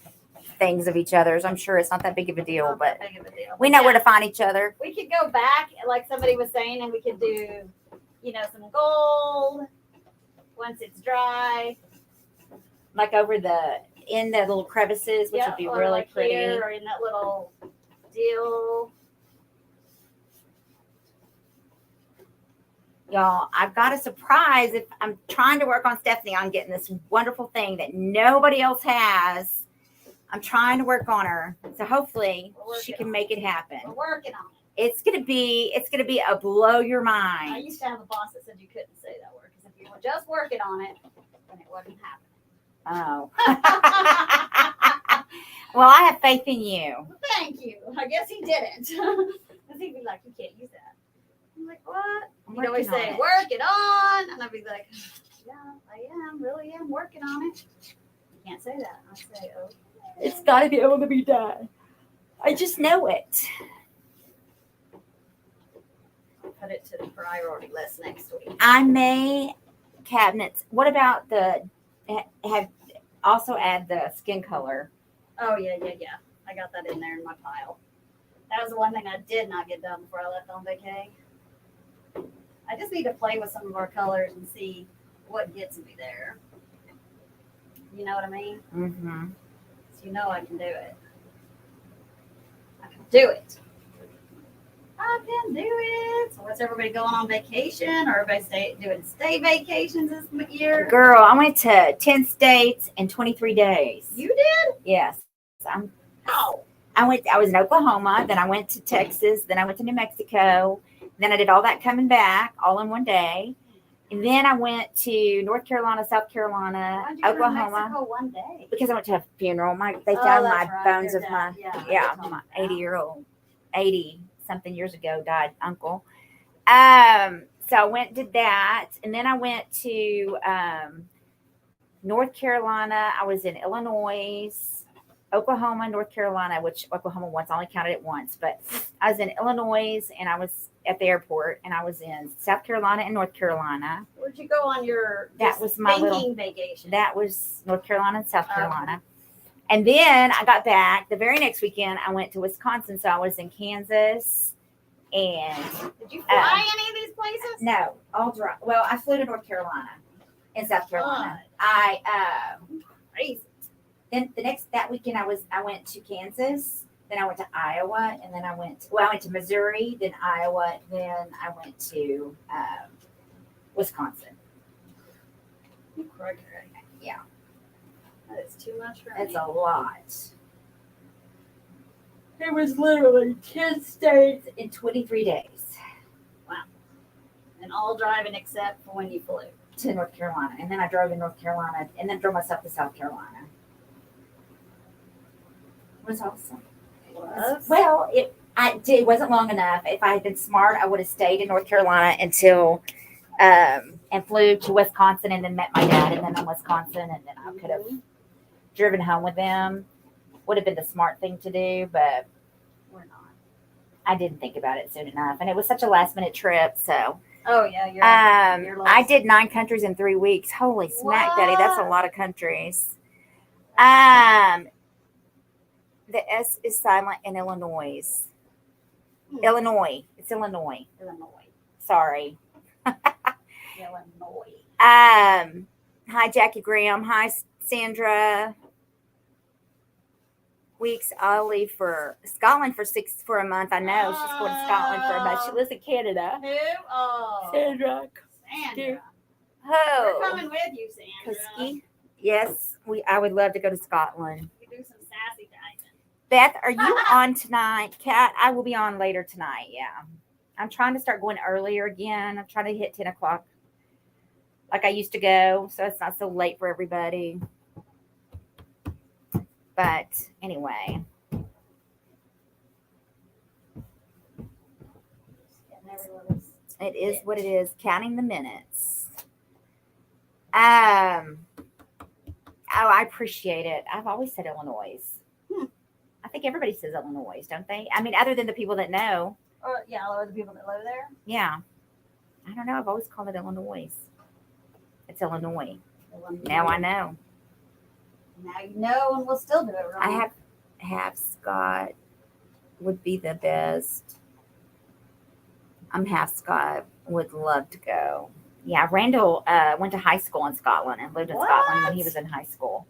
things of each other's. I'm sure it's not that big of a deal, but we know where to find each other. We could go back, like somebody was saying, and we could do, some gold once it's dry. Like over in the little crevices, which would be really like pretty. Here, or in that little deal. Y'all, I've got a surprise. If I'm trying to work on Stephanie on getting this wonderful thing that nobody else has. I'm trying to work on her. So hopefully she can make it happen. We're working on it. It's gonna be a blow your mind. I used to have a boss that said you couldn't say that word because if you were just working on it, then it wouldn't happen. Oh. Well, I have faith in you. Well, thank you. I guess he didn't. Because he'd be like, you can't use that. I'm like, what? He'd always say, work it on. And I'd be like, yeah, I really am working on it. You can't say that. I say, oh. It's got to be able to be done. I just know it. I'll put it to the priority list next week. I may cabinets. What about also add the skin color? Oh, yeah. I got that in there in my pile. That was the one thing I did not get done before I left on vacay. I just need to play with some of our colors and see what gets me there. You know what I mean? Mm-hmm. So I can do it. I can do it. I can do it. So what's everybody going on vacation? Or everybody doing state vacations this year? Girl, I went to 10 states in 23 days. You did? Yes. How? I was in Oklahoma, then I went to Texas, then I went to New Mexico, then I did all that coming back all in one day. And then I went to North Carolina, South Carolina, Why'd you Oklahoma. go to Mexico one day? Because I went to a funeral. They found my right. bones Your of dad. my 80 something years ago died uncle. So I went and did that. And then I went to North Carolina. I was in Illinois, Oklahoma, North Carolina, which Oklahoma once, I only counted it once, but I was in Illinois and I was at the airport, and I was in South Carolina and North Carolina. Where'd you go on your vacation? That was North Carolina and South Carolina. And then I got back the very next weekend. I went to Wisconsin, so I was in Kansas. And did you fly any of these places? No, all dry. Well, I flew to North Carolina and South Carolina. Crazy. Then that weekend I went to Kansas, then I went to Iowa, and then I went to Missouri, then Iowa, then I went to Wisconsin. Yeah. That is too much for me. That's a lot. It was literally 10 states in 23 days. Wow. And all driving except for when you flew. To North Carolina. And then I drove in North Carolina and then drove myself to South Carolina. It was awesome. Well, it wasn't long enough. If I had been smart, I would have stayed in North Carolina until and flew to Wisconsin and then met my dad and then in Wisconsin and then I could have driven home with them. Would have been the smart thing to do, but we're not. I didn't think about it soon enough. And it was such a last minute trip, so oh yeah, you're I did 9 countries in 3 weeks. Holy smack, what? Daddy, that's a lot of countries. The S is silent in Illinois. Illinois. It's Illinois. Illinois. Sorry. Illinois. Hi, Jackie Graham. Hi, Sandra. Weeks. I'll leave for Scotland for a month. I know she's going to Scotland for a month. She lives in Canada. Who? Oh, Sandra. Sandra. Oh, we're coming with you, Sandra. Koski. Yes, I would love to go to Scotland. We can do some sassy diving. Beth, are you on tonight? Kat, I will be on later tonight. Yeah, I'm trying to start going earlier again. I'm trying to hit 10 o'clock like I used to go, so it's not so late for everybody. But anyway, it is what it is. Counting the minutes. Oh, I appreciate it. I've always said Illinois. I think everybody says Illinois, don't they? I mean, other than the people that know. Or the people that live there. Yeah. I don't know. I've always called it Illinois. It's Illinois. Now I know. Now you know, and we'll still do it wrong. I have half Scott would be the best. I'm half Scott. Would love to go. Yeah, Randall went to high school in Scotland and lived in Scotland when he was in high school.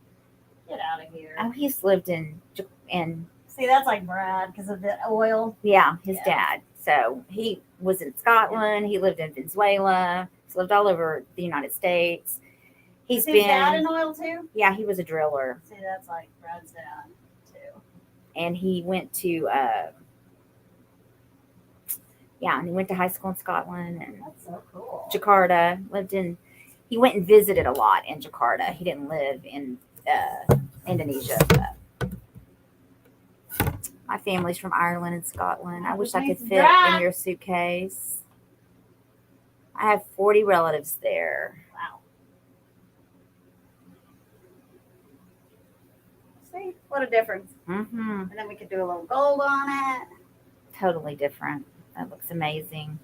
Get out of here. Oh, he's lived in. See, that's like Brad because of the oil. Yeah, his dad. So he was in Scotland. He lived in Venezuela. He's lived all over the United States. Is his dad in oil too? Yeah, he was a driller. See, that's like Brad's dad too. And he went to and he went to high school in Scotland and that's so cool. Jakarta. He went and visited a lot in Jakarta. He didn't live in Indonesia. But my family's from Ireland and Scotland. I wish I could fit in your suitcase. I have 40 relatives there. Wow. See, what a difference. Mm-hmm. And then we could do a little gold on it. Totally different. That looks amazing.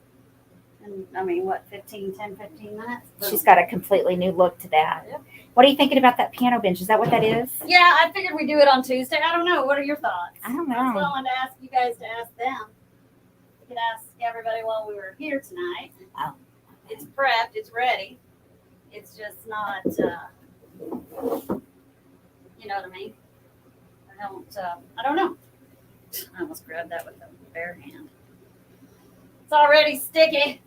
And I mean, what, 15 minutes? Boom. She's got a completely new look to that. Yep. What are you thinking about that piano bench? Is that what that is? Yeah, I figured we'd do it on Tuesday. I don't know. What are your thoughts? I don't know. I was willing to ask you guys to ask them. We could ask everybody while we were here tonight. Oh. It's prepped. It's ready. It's just not, you know what I mean? I don't know. I almost grabbed that with a bare hand. It's already sticky.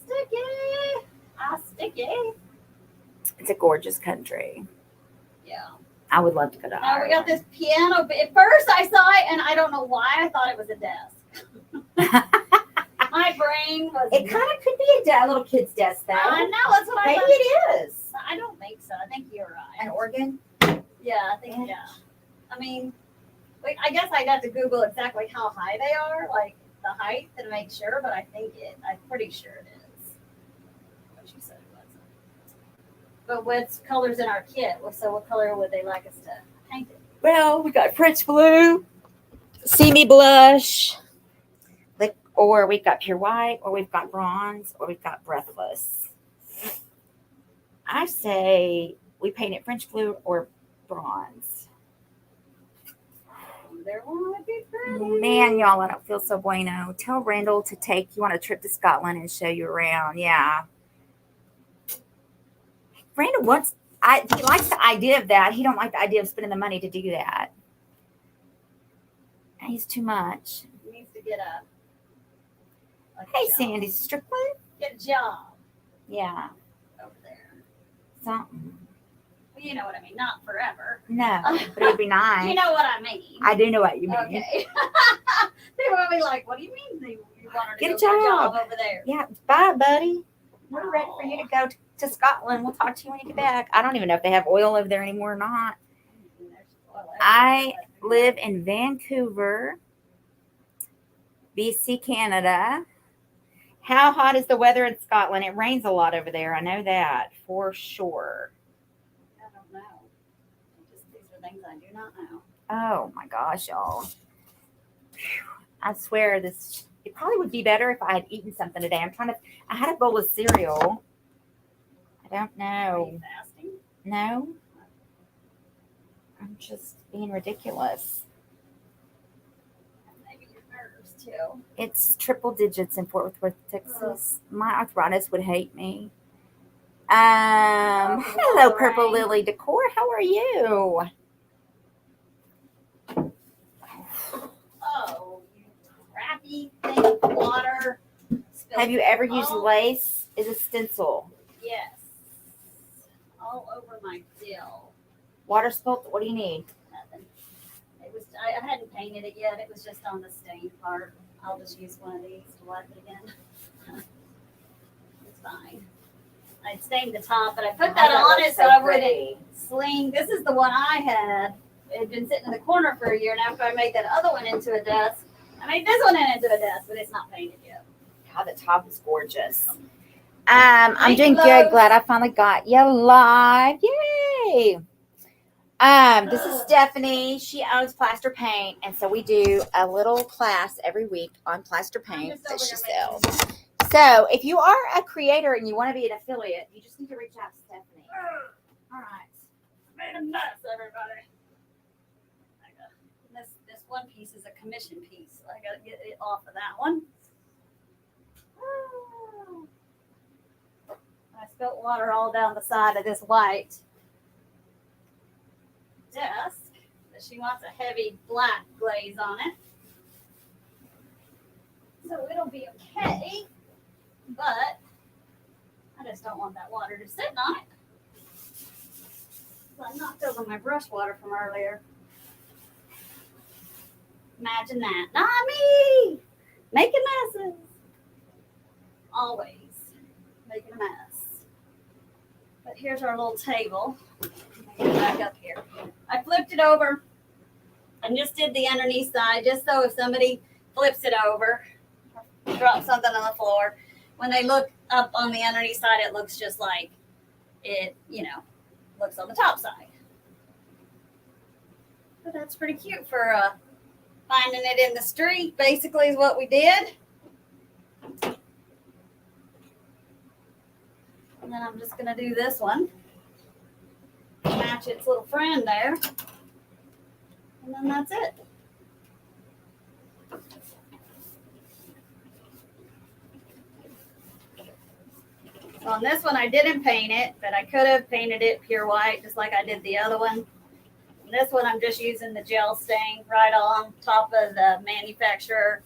Sticky. It's a gorgeous country. Yeah. I would love to go to Now Ireland. we got this piano. But at first I saw it, and I don't know why I thought it was a desk. My brain was. It kind of could be a little kid's desk, though. I know. That's what I Maybe thought. it is. I don't think so. I think you're right. An organ? Yeah, I think, yeah. I mean, I guess I'd have to Google exactly how high they are, like the height, to make sure, but I'm pretty sure it is. What you said it wasn't. But what's colors in our kit? So what color would they like us to paint it? Well, we got French blue, See Me Blush, or we've got pure white, or we've got bronze, or we've got breathless. I say we paint it French blue or bronze. Either one would be pretty. Man, y'all, I don't feel so bueno. Tell Randall to take you on a trip to Scotland and show you around. Yeah. Randall he likes the idea of that. He don't like the idea of spending the money to do that. He's too much. He needs to get a Hey, job. Sandy Strickland. Get a job Yeah. over there. Something. You know what I mean? Not forever. No, but it would be nice. You know what I mean? I do know what you mean. Okay. They will be like, what do you mean you want her to Get a go get a job. job over there? Yeah, bye, buddy. We're ready for you to go to Scotland. We'll talk to you when you get back. I don't even know if they have oil over there anymore or not. I live in Vancouver, BC, Canada. How hot is the weather in Scotland? It rains a lot over there. I know that for sure. I don't know. These are things I do not know. Oh my gosh, y'all. I swear it probably would be better if I had eaten something today. I had a bowl of cereal. I don't know. Are you fasting? No. I'm just being ridiculous. Maybe your nerves too. It's triple digits in Fort Worth, Texas. My arthritis would hate me. Hello, Purple Lily Decor. How are you? Oh, you crappy thing of water. Have you ever used lace as a stencil? Yes. All over my bill. Water sculpt, what do you need? Nothing. It was I hadn't painted it yet. It was just on the stain part. I'll just use one of these to wipe it again. It's fine. I stained the top, but I put that on it so I wouldn't sling. This is the one I had. It had been sitting in the corner for a year, and after I made that other one into a desk, I made this one into a desk, but it's not painted yet. God, the top is gorgeous. I'm doing good. Glad I finally got you live. Yay! This is Stephanie. She owns Plaster Paint, and so we do a little class every week on Plaster Paint that she sells. So if you are a creator and you want to be an affiliate, you just need to reach out to Stephanie. All right. Made a mess, everybody. This one piece is a commission piece, so I got to get it off of that one. I spilt water all down the side of this white desk, but she wants a heavy black glaze on it. So it'll be okay, but I just don't want that water to sit on it. So I knocked over my brush water from earlier. Imagine that. Not me! Making messes. Always making a mess. But here's our little table. Get it back up here. I flipped it over and just did the underneath side, just so if somebody flips it over, drop something on the floor, when they look up on the underneath side, it looks just like it, looks on the top side. But that's pretty cute for finding it in the street, basically, is what we did. And then I'm just going to do this one. Match its little friend there. And then that's it. So on this one, I didn't paint it, but I could have painted it pure white, just like I did the other one. And this one, I'm just using the gel stain right on top of the manufacturer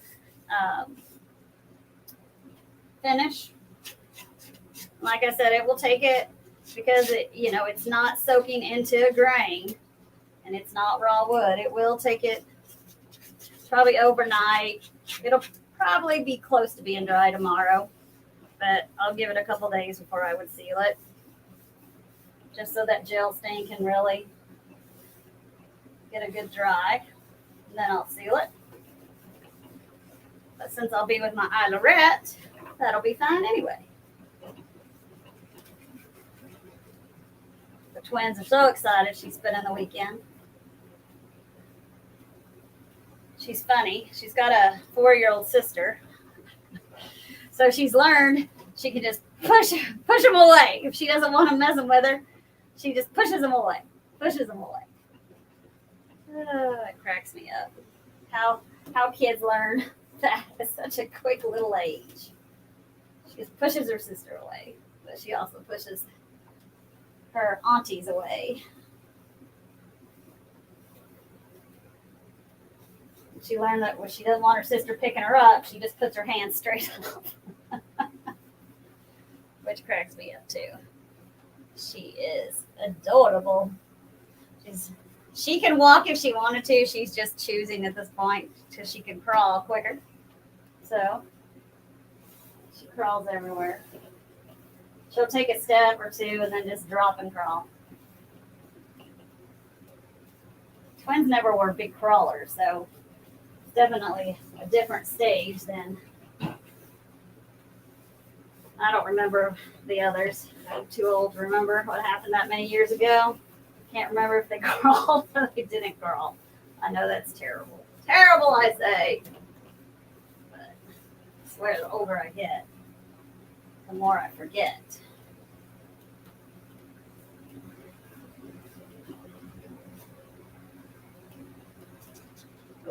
finish. Like I said, it will take it because it's not soaking into a grain and it's not raw wood. It will take it probably overnight. It'll probably be close to being dry tomorrow, but I'll give it a couple days before I would seal it, just so that gel stain can really get a good dry, and then I'll seal it. But since I'll be with my Eye Lorette, that'll be fine anyway. The twins are so excited she's spending the weekend. She's funny. She's got a 4-year-old sister. So she's learned she can just push them away. If she doesn't want them messing with her, she just pushes them away. It cracks me up. How kids learn that at such a quick little age. She just pushes her sister away, but she also pushes her aunties away. She learned that when she doesn't want her sister picking her up, she just puts her hands straight up. Which cracks me up too. She is adorable. She can walk if she wanted to. She's just choosing at this point because she can crawl quicker. So she crawls everywhere. She'll take a step or two and then just drop and crawl. Twins never were big crawlers, so it's definitely a different stage than. I don't remember the others. I'm too old to remember what happened that many years ago. Can't remember if they crawled or they didn't crawl. I know that's terrible. Terrible, I say. But I swear the older I get, the more I forget.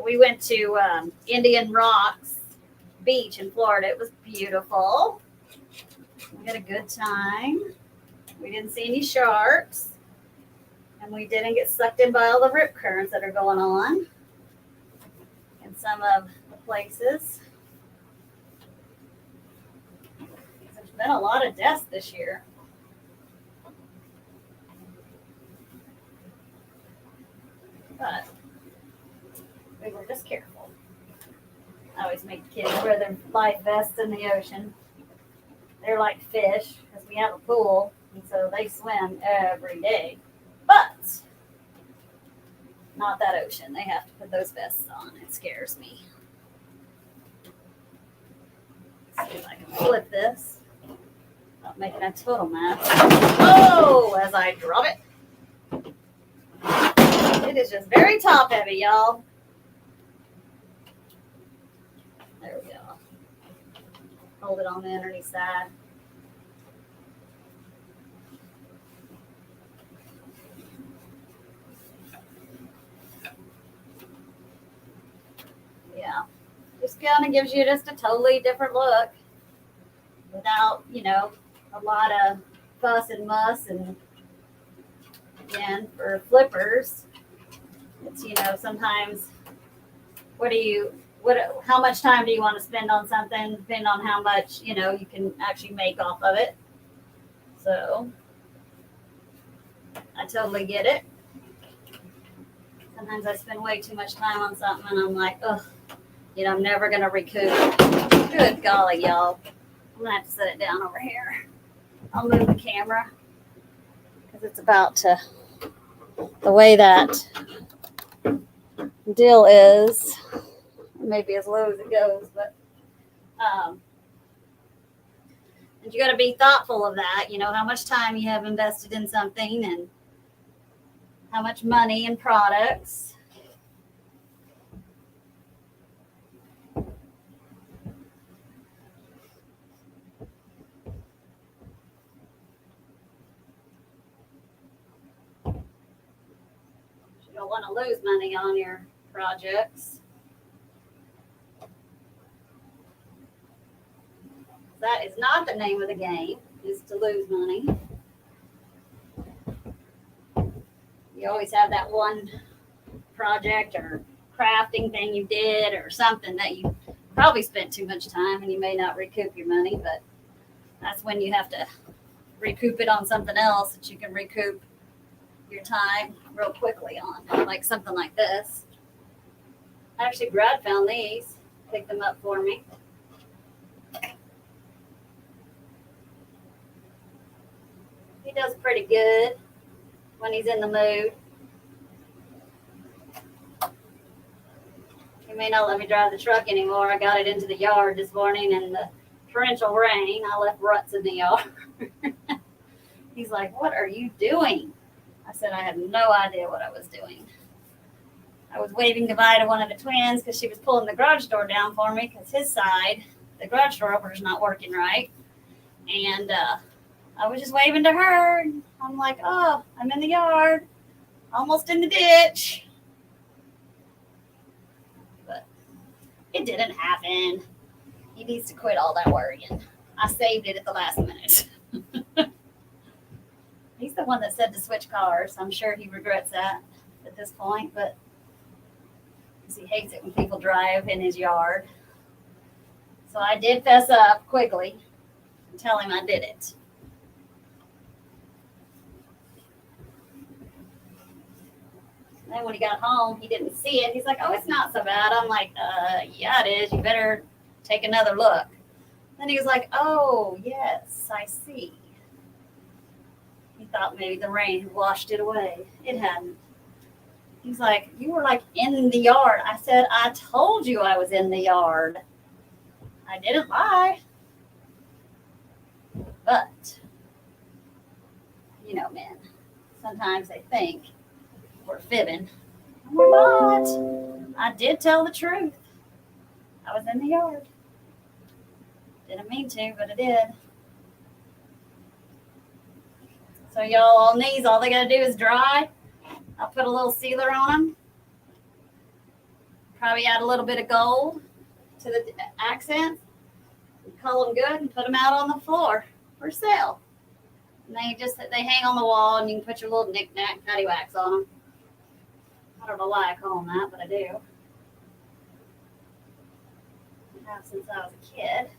We went to Indian Rocks Beach in Florida. It was beautiful. We had a good time. We didn't see any sharks. And we didn't get sucked in by all the rip currents that are going on in some of the places. There's been a lot of deaths this year. But we were just careful. I always make the kids wear their life vests in the ocean. They're like fish because we have a pool, and so they swim every day. But not that ocean. They have to put those vests on. It scares me. Let's see if I can flip this without making a total mess. Oh, as I drop it. It is just very top heavy, y'all. There we go. Hold it on the underneath side. Yeah. Just kind of gives you just a totally different look without, a lot of fuss and muss. And again, for flippers, it's, sometimes how much time do you want to spend on something, depending on how much, you can actually make off of it. So I totally get it. Sometimes I spend way too much time on something and I'm like, ugh, I'm never going to recoup. Good golly, y'all. I'm going to have to set it down over here. I'll move the camera because it's about to, the way that deal is, maybe as low as it goes, but and you got to be thoughtful of that, how much time you have invested in something and how much money and products. You don't want to lose money on your projects. That is not the name of the game, is to lose money. You always have that one project or crafting thing you did or something that you probably spent too much time and you may not recoup your money, but that's when you have to recoup it on something else that you can recoup your time real quickly on, like something like this. Actually, Brad found these, picked them up for me. He does pretty good when he's in the mood. He may not let me drive the truck anymore. I got it into the yard this morning and the torrential rain. I left ruts in the yard. He's like, "What are you doing?" I said, "I had no idea what I was doing." I was waving goodbye to one of the twins because she was pulling the garage door down for me because his side, the garage door opener, is not working right. And I was just waving to her. I'm like, "Oh, I'm in the yard, almost in the ditch." But it didn't happen. He needs to quit all that worrying. I saved it at the last minute. He's the one that said to switch cars. I'm sure he regrets that at this point, but he hates it when people drive in his yard. So I did fess up quickly and tell him I did it. And then when he got home, he didn't see it. He's like, oh, it's not so bad. I'm like, yeah, it is. You better take another look. Then he was like, oh, yes, I see. He thought maybe the rain had washed it away. It hadn't. He's like, you were like in the yard. I said, I told you I was in the yard. I didn't lie. But, you know, men, sometimes they think we're fibbing. And we're not. I did tell the truth. I was in the yard. Didn't mean to, but I did. So y'all on these, all they got to do is dry. I'll put a little sealer on them. Probably add a little bit of gold to the accents. Color them good and put them out on the floor for sale. And they hang on the wall, and you can put your little knick-knack patty wax on them. I don't know why I call them that, but I do. I have since I was a kid.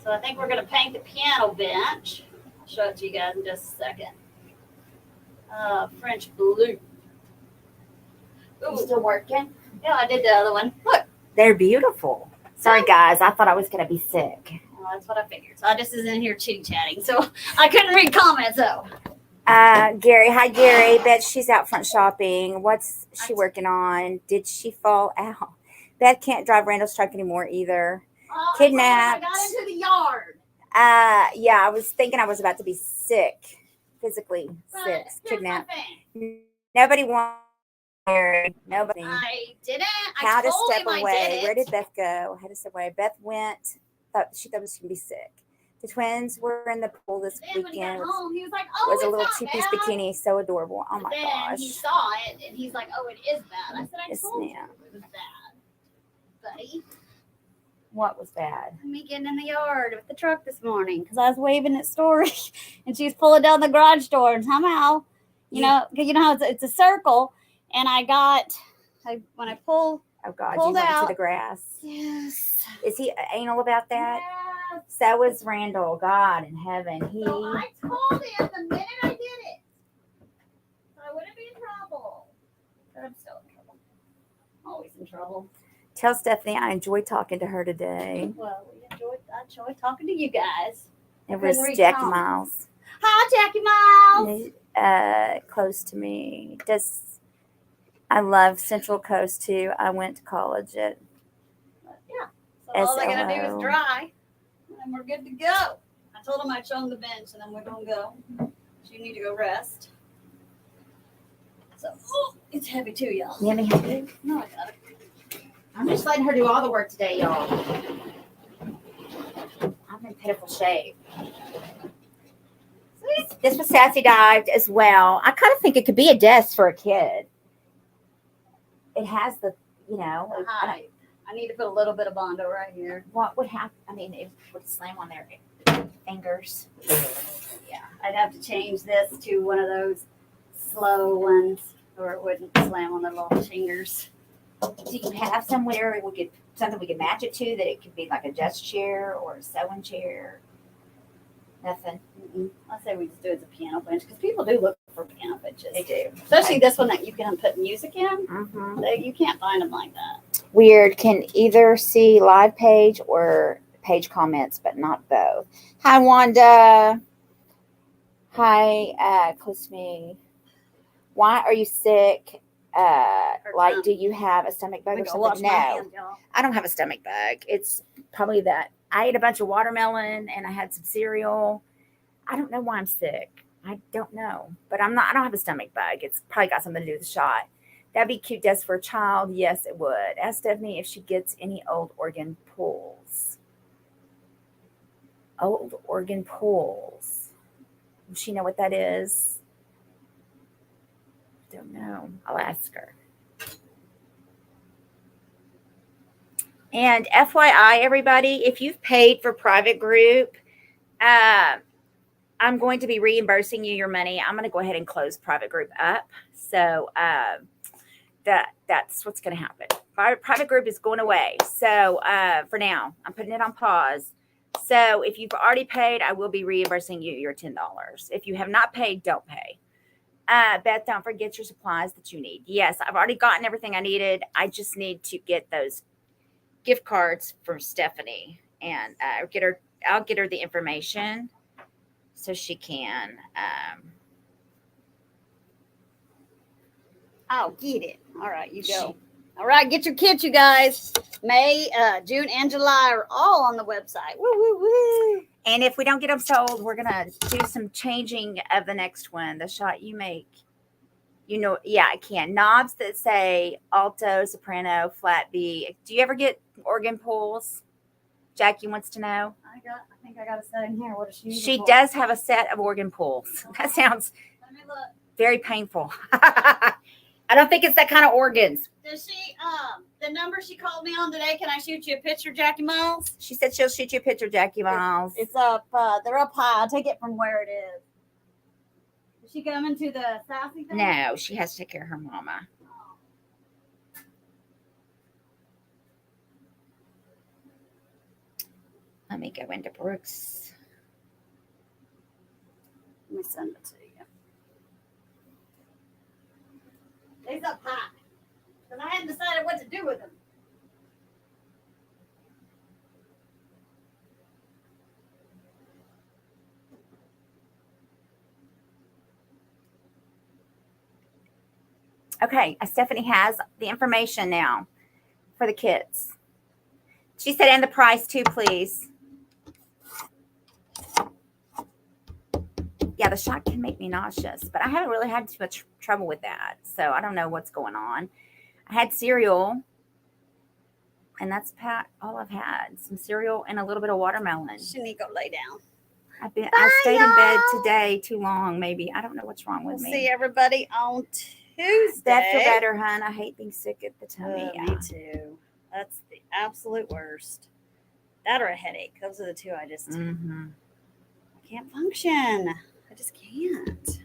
So I think we're going to paint the piano bench. I'll show it to you guys in just a second. French blue. Ooh. You still working? Yeah, I did the other one. Look. They're beautiful. Sorry, guys. I thought I was going to be sick. Well, that's what I figured. So I just was in here chit-chatting. So I couldn't read comments, though. Gary. Hi, Gary. Bet she's out front shopping. What's she working on? Did she fall out? Beth can't drive Randall's truck anymore either. Kidnapped. I got into the yard. Yeah, I was thinking I was about to be sick. Physically sick. Kidnapped. Nobody wants Mary. Nobody. I didn't. How to step away. Where did Beth go? How to step away. Beth went. She thought she was going to be sick. The twins were in the pool this weekend. When he got home, he was like, was a little two-piece bikini. So adorable. Oh, my gosh. He saw it, and he's like, oh, it is bad. I said, I told you it was bad, buddy. What was bad? Me getting in the yard with the truck this morning because I was waving at Story, and she was pulling down the garage door, and somehow, you know how it's a circle, and when I pull. Oh God! You went into the grass. Yes. Is he anal about that? Yes. So was Randall. God in heaven. So I told him the minute I did it, so I wouldn't be in trouble. But I'm still in trouble. Always in trouble. Tell Stephanie I enjoyed talking to her today. Well, I enjoyed talking to you guys. It was Jackie Miles. Hi, Jackie Miles. Close to me. I love Central Coast too. I went to college at. Yeah. So all I gotta do is dry, and we're good to go. I told him I'd show him the bench, and then we're gonna go. So you need to go rest. So it's heavy too, y'all. You have any heavy? No, I got it. I'm just letting her do all the work today, y'all. I'm in pitiful shape. This was Sassy Dived as well. I kind of think it could be a desk for a kid. It has the, I need to put a little bit of Bondo right here. What would happen? I mean, it would slam on their fingers. Yeah, I'd have to change this to one of those slow ones, or it wouldn't slam on their little fingers. Do you have somewhere something we could match it to, that it could be like a desk chair or a sewing chair? Nothing. I say we just do it as a piano bench because people do look for piano benches. They do, especially this one that you can put music in. Mm-hmm. You can't find them like that. Weird. Can either see live page or page comments, but not both. Hi, Wanda. Hi, close to me. Why are you sick? Do you have a stomach bug or something? No, I don't have a stomach bug. It's probably that I ate a bunch of watermelon and I had some cereal. I don't know why I'm sick. I don't know, but I don't have a stomach bug. It's probably got something to do with the shot. That'd be cute desk for a child. Yes, it would. Ask Stephanie if she gets any old organ pulls. Old organ pulls. Does she know what that is? Don't know. I'll ask her. And FYI, everybody, if you've paid for private group, I'm going to be reimbursing you your money. I'm going to go ahead and close private group up. So that's what's going to happen. Private group is going away. So for now, I'm putting it on pause. So if you've already paid, I will be reimbursing you your $10. If you have not paid, don't pay. Beth, don't forget your supplies that you need. Yes, I've already gotten everything I needed. I just need to get those gift cards from Stephanie and I'll get her the information so she can. I'll get it. All right, you go. All right, get your kits, you guys. May, June, and July are all on the website. Woo, woo, woo. And if we don't get them sold, we're going to do some changing of the next one. The shot you make. You know, yeah, I can. Knobs that say alto, soprano, flat B. Do you ever get organ pulls? Jackie wants to know. I think I got a set in here. What is she? She does have a set of organ pulls. That sounds very painful. I don't think it's that kind of organs. Does she, the number she called me on today, can I shoot you a picture, Jackie Miles? She said she'll shoot you a picture, Jackie Miles. It's up, they're up high. I'll take it from where it is. Is she coming to the sassy thing? No, she has to take care of her mama. Let me go into Brooks. Let me send it to you. They's up high. Because I hadn't decided what to do with them. Okay, Stephanie has the information now for the kids. She said, and the price too, please. Yeah, the shot can make me nauseous, but I haven't really had too much trouble with that. So I don't know what's going on. I had cereal, and that's all I've had. Some cereal and a little bit of watermelon. She need to go lay down. I stayed in bed today too long, maybe. I don't know what's wrong with me. See everybody on Tuesday. That feel better, hon. I hate being sick at the tummy. Me too. That's the absolute worst. That or a headache. Those are the two I just I can't function. I just can't.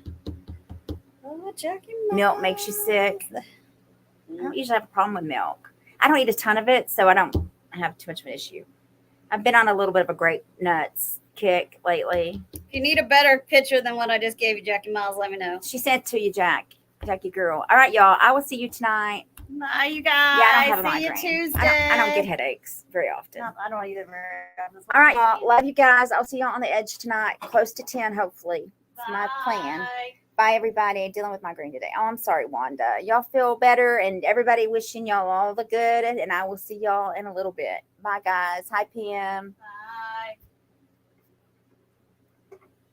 Oh, Jackie. Milk makes you sick. I don't usually have a problem with milk. I don't eat a ton of it, so I don't have too much of an issue. I've been on a little bit of a grape nuts kick lately. If you need a better picture than what I just gave you, Jackie Miles, let me know. She said to you, Jackie girl. All right, y'all. I will see you tonight. Bye, you guys. Yeah, I don't have a see migraine. you Tuesday. I don't get headaches very often. No, I don't either. All right, y'all. Love you guys. I'll see y'all on the edge tonight, close to 10, hopefully. That's my plan. Bye, everybody. Dealing with migraine today. Oh, I'm sorry, Wanda. Y'all feel better, and everybody wishing y'all all the good, and I will see y'all in a little bit. Bye, guys. Hi, PM. Bye.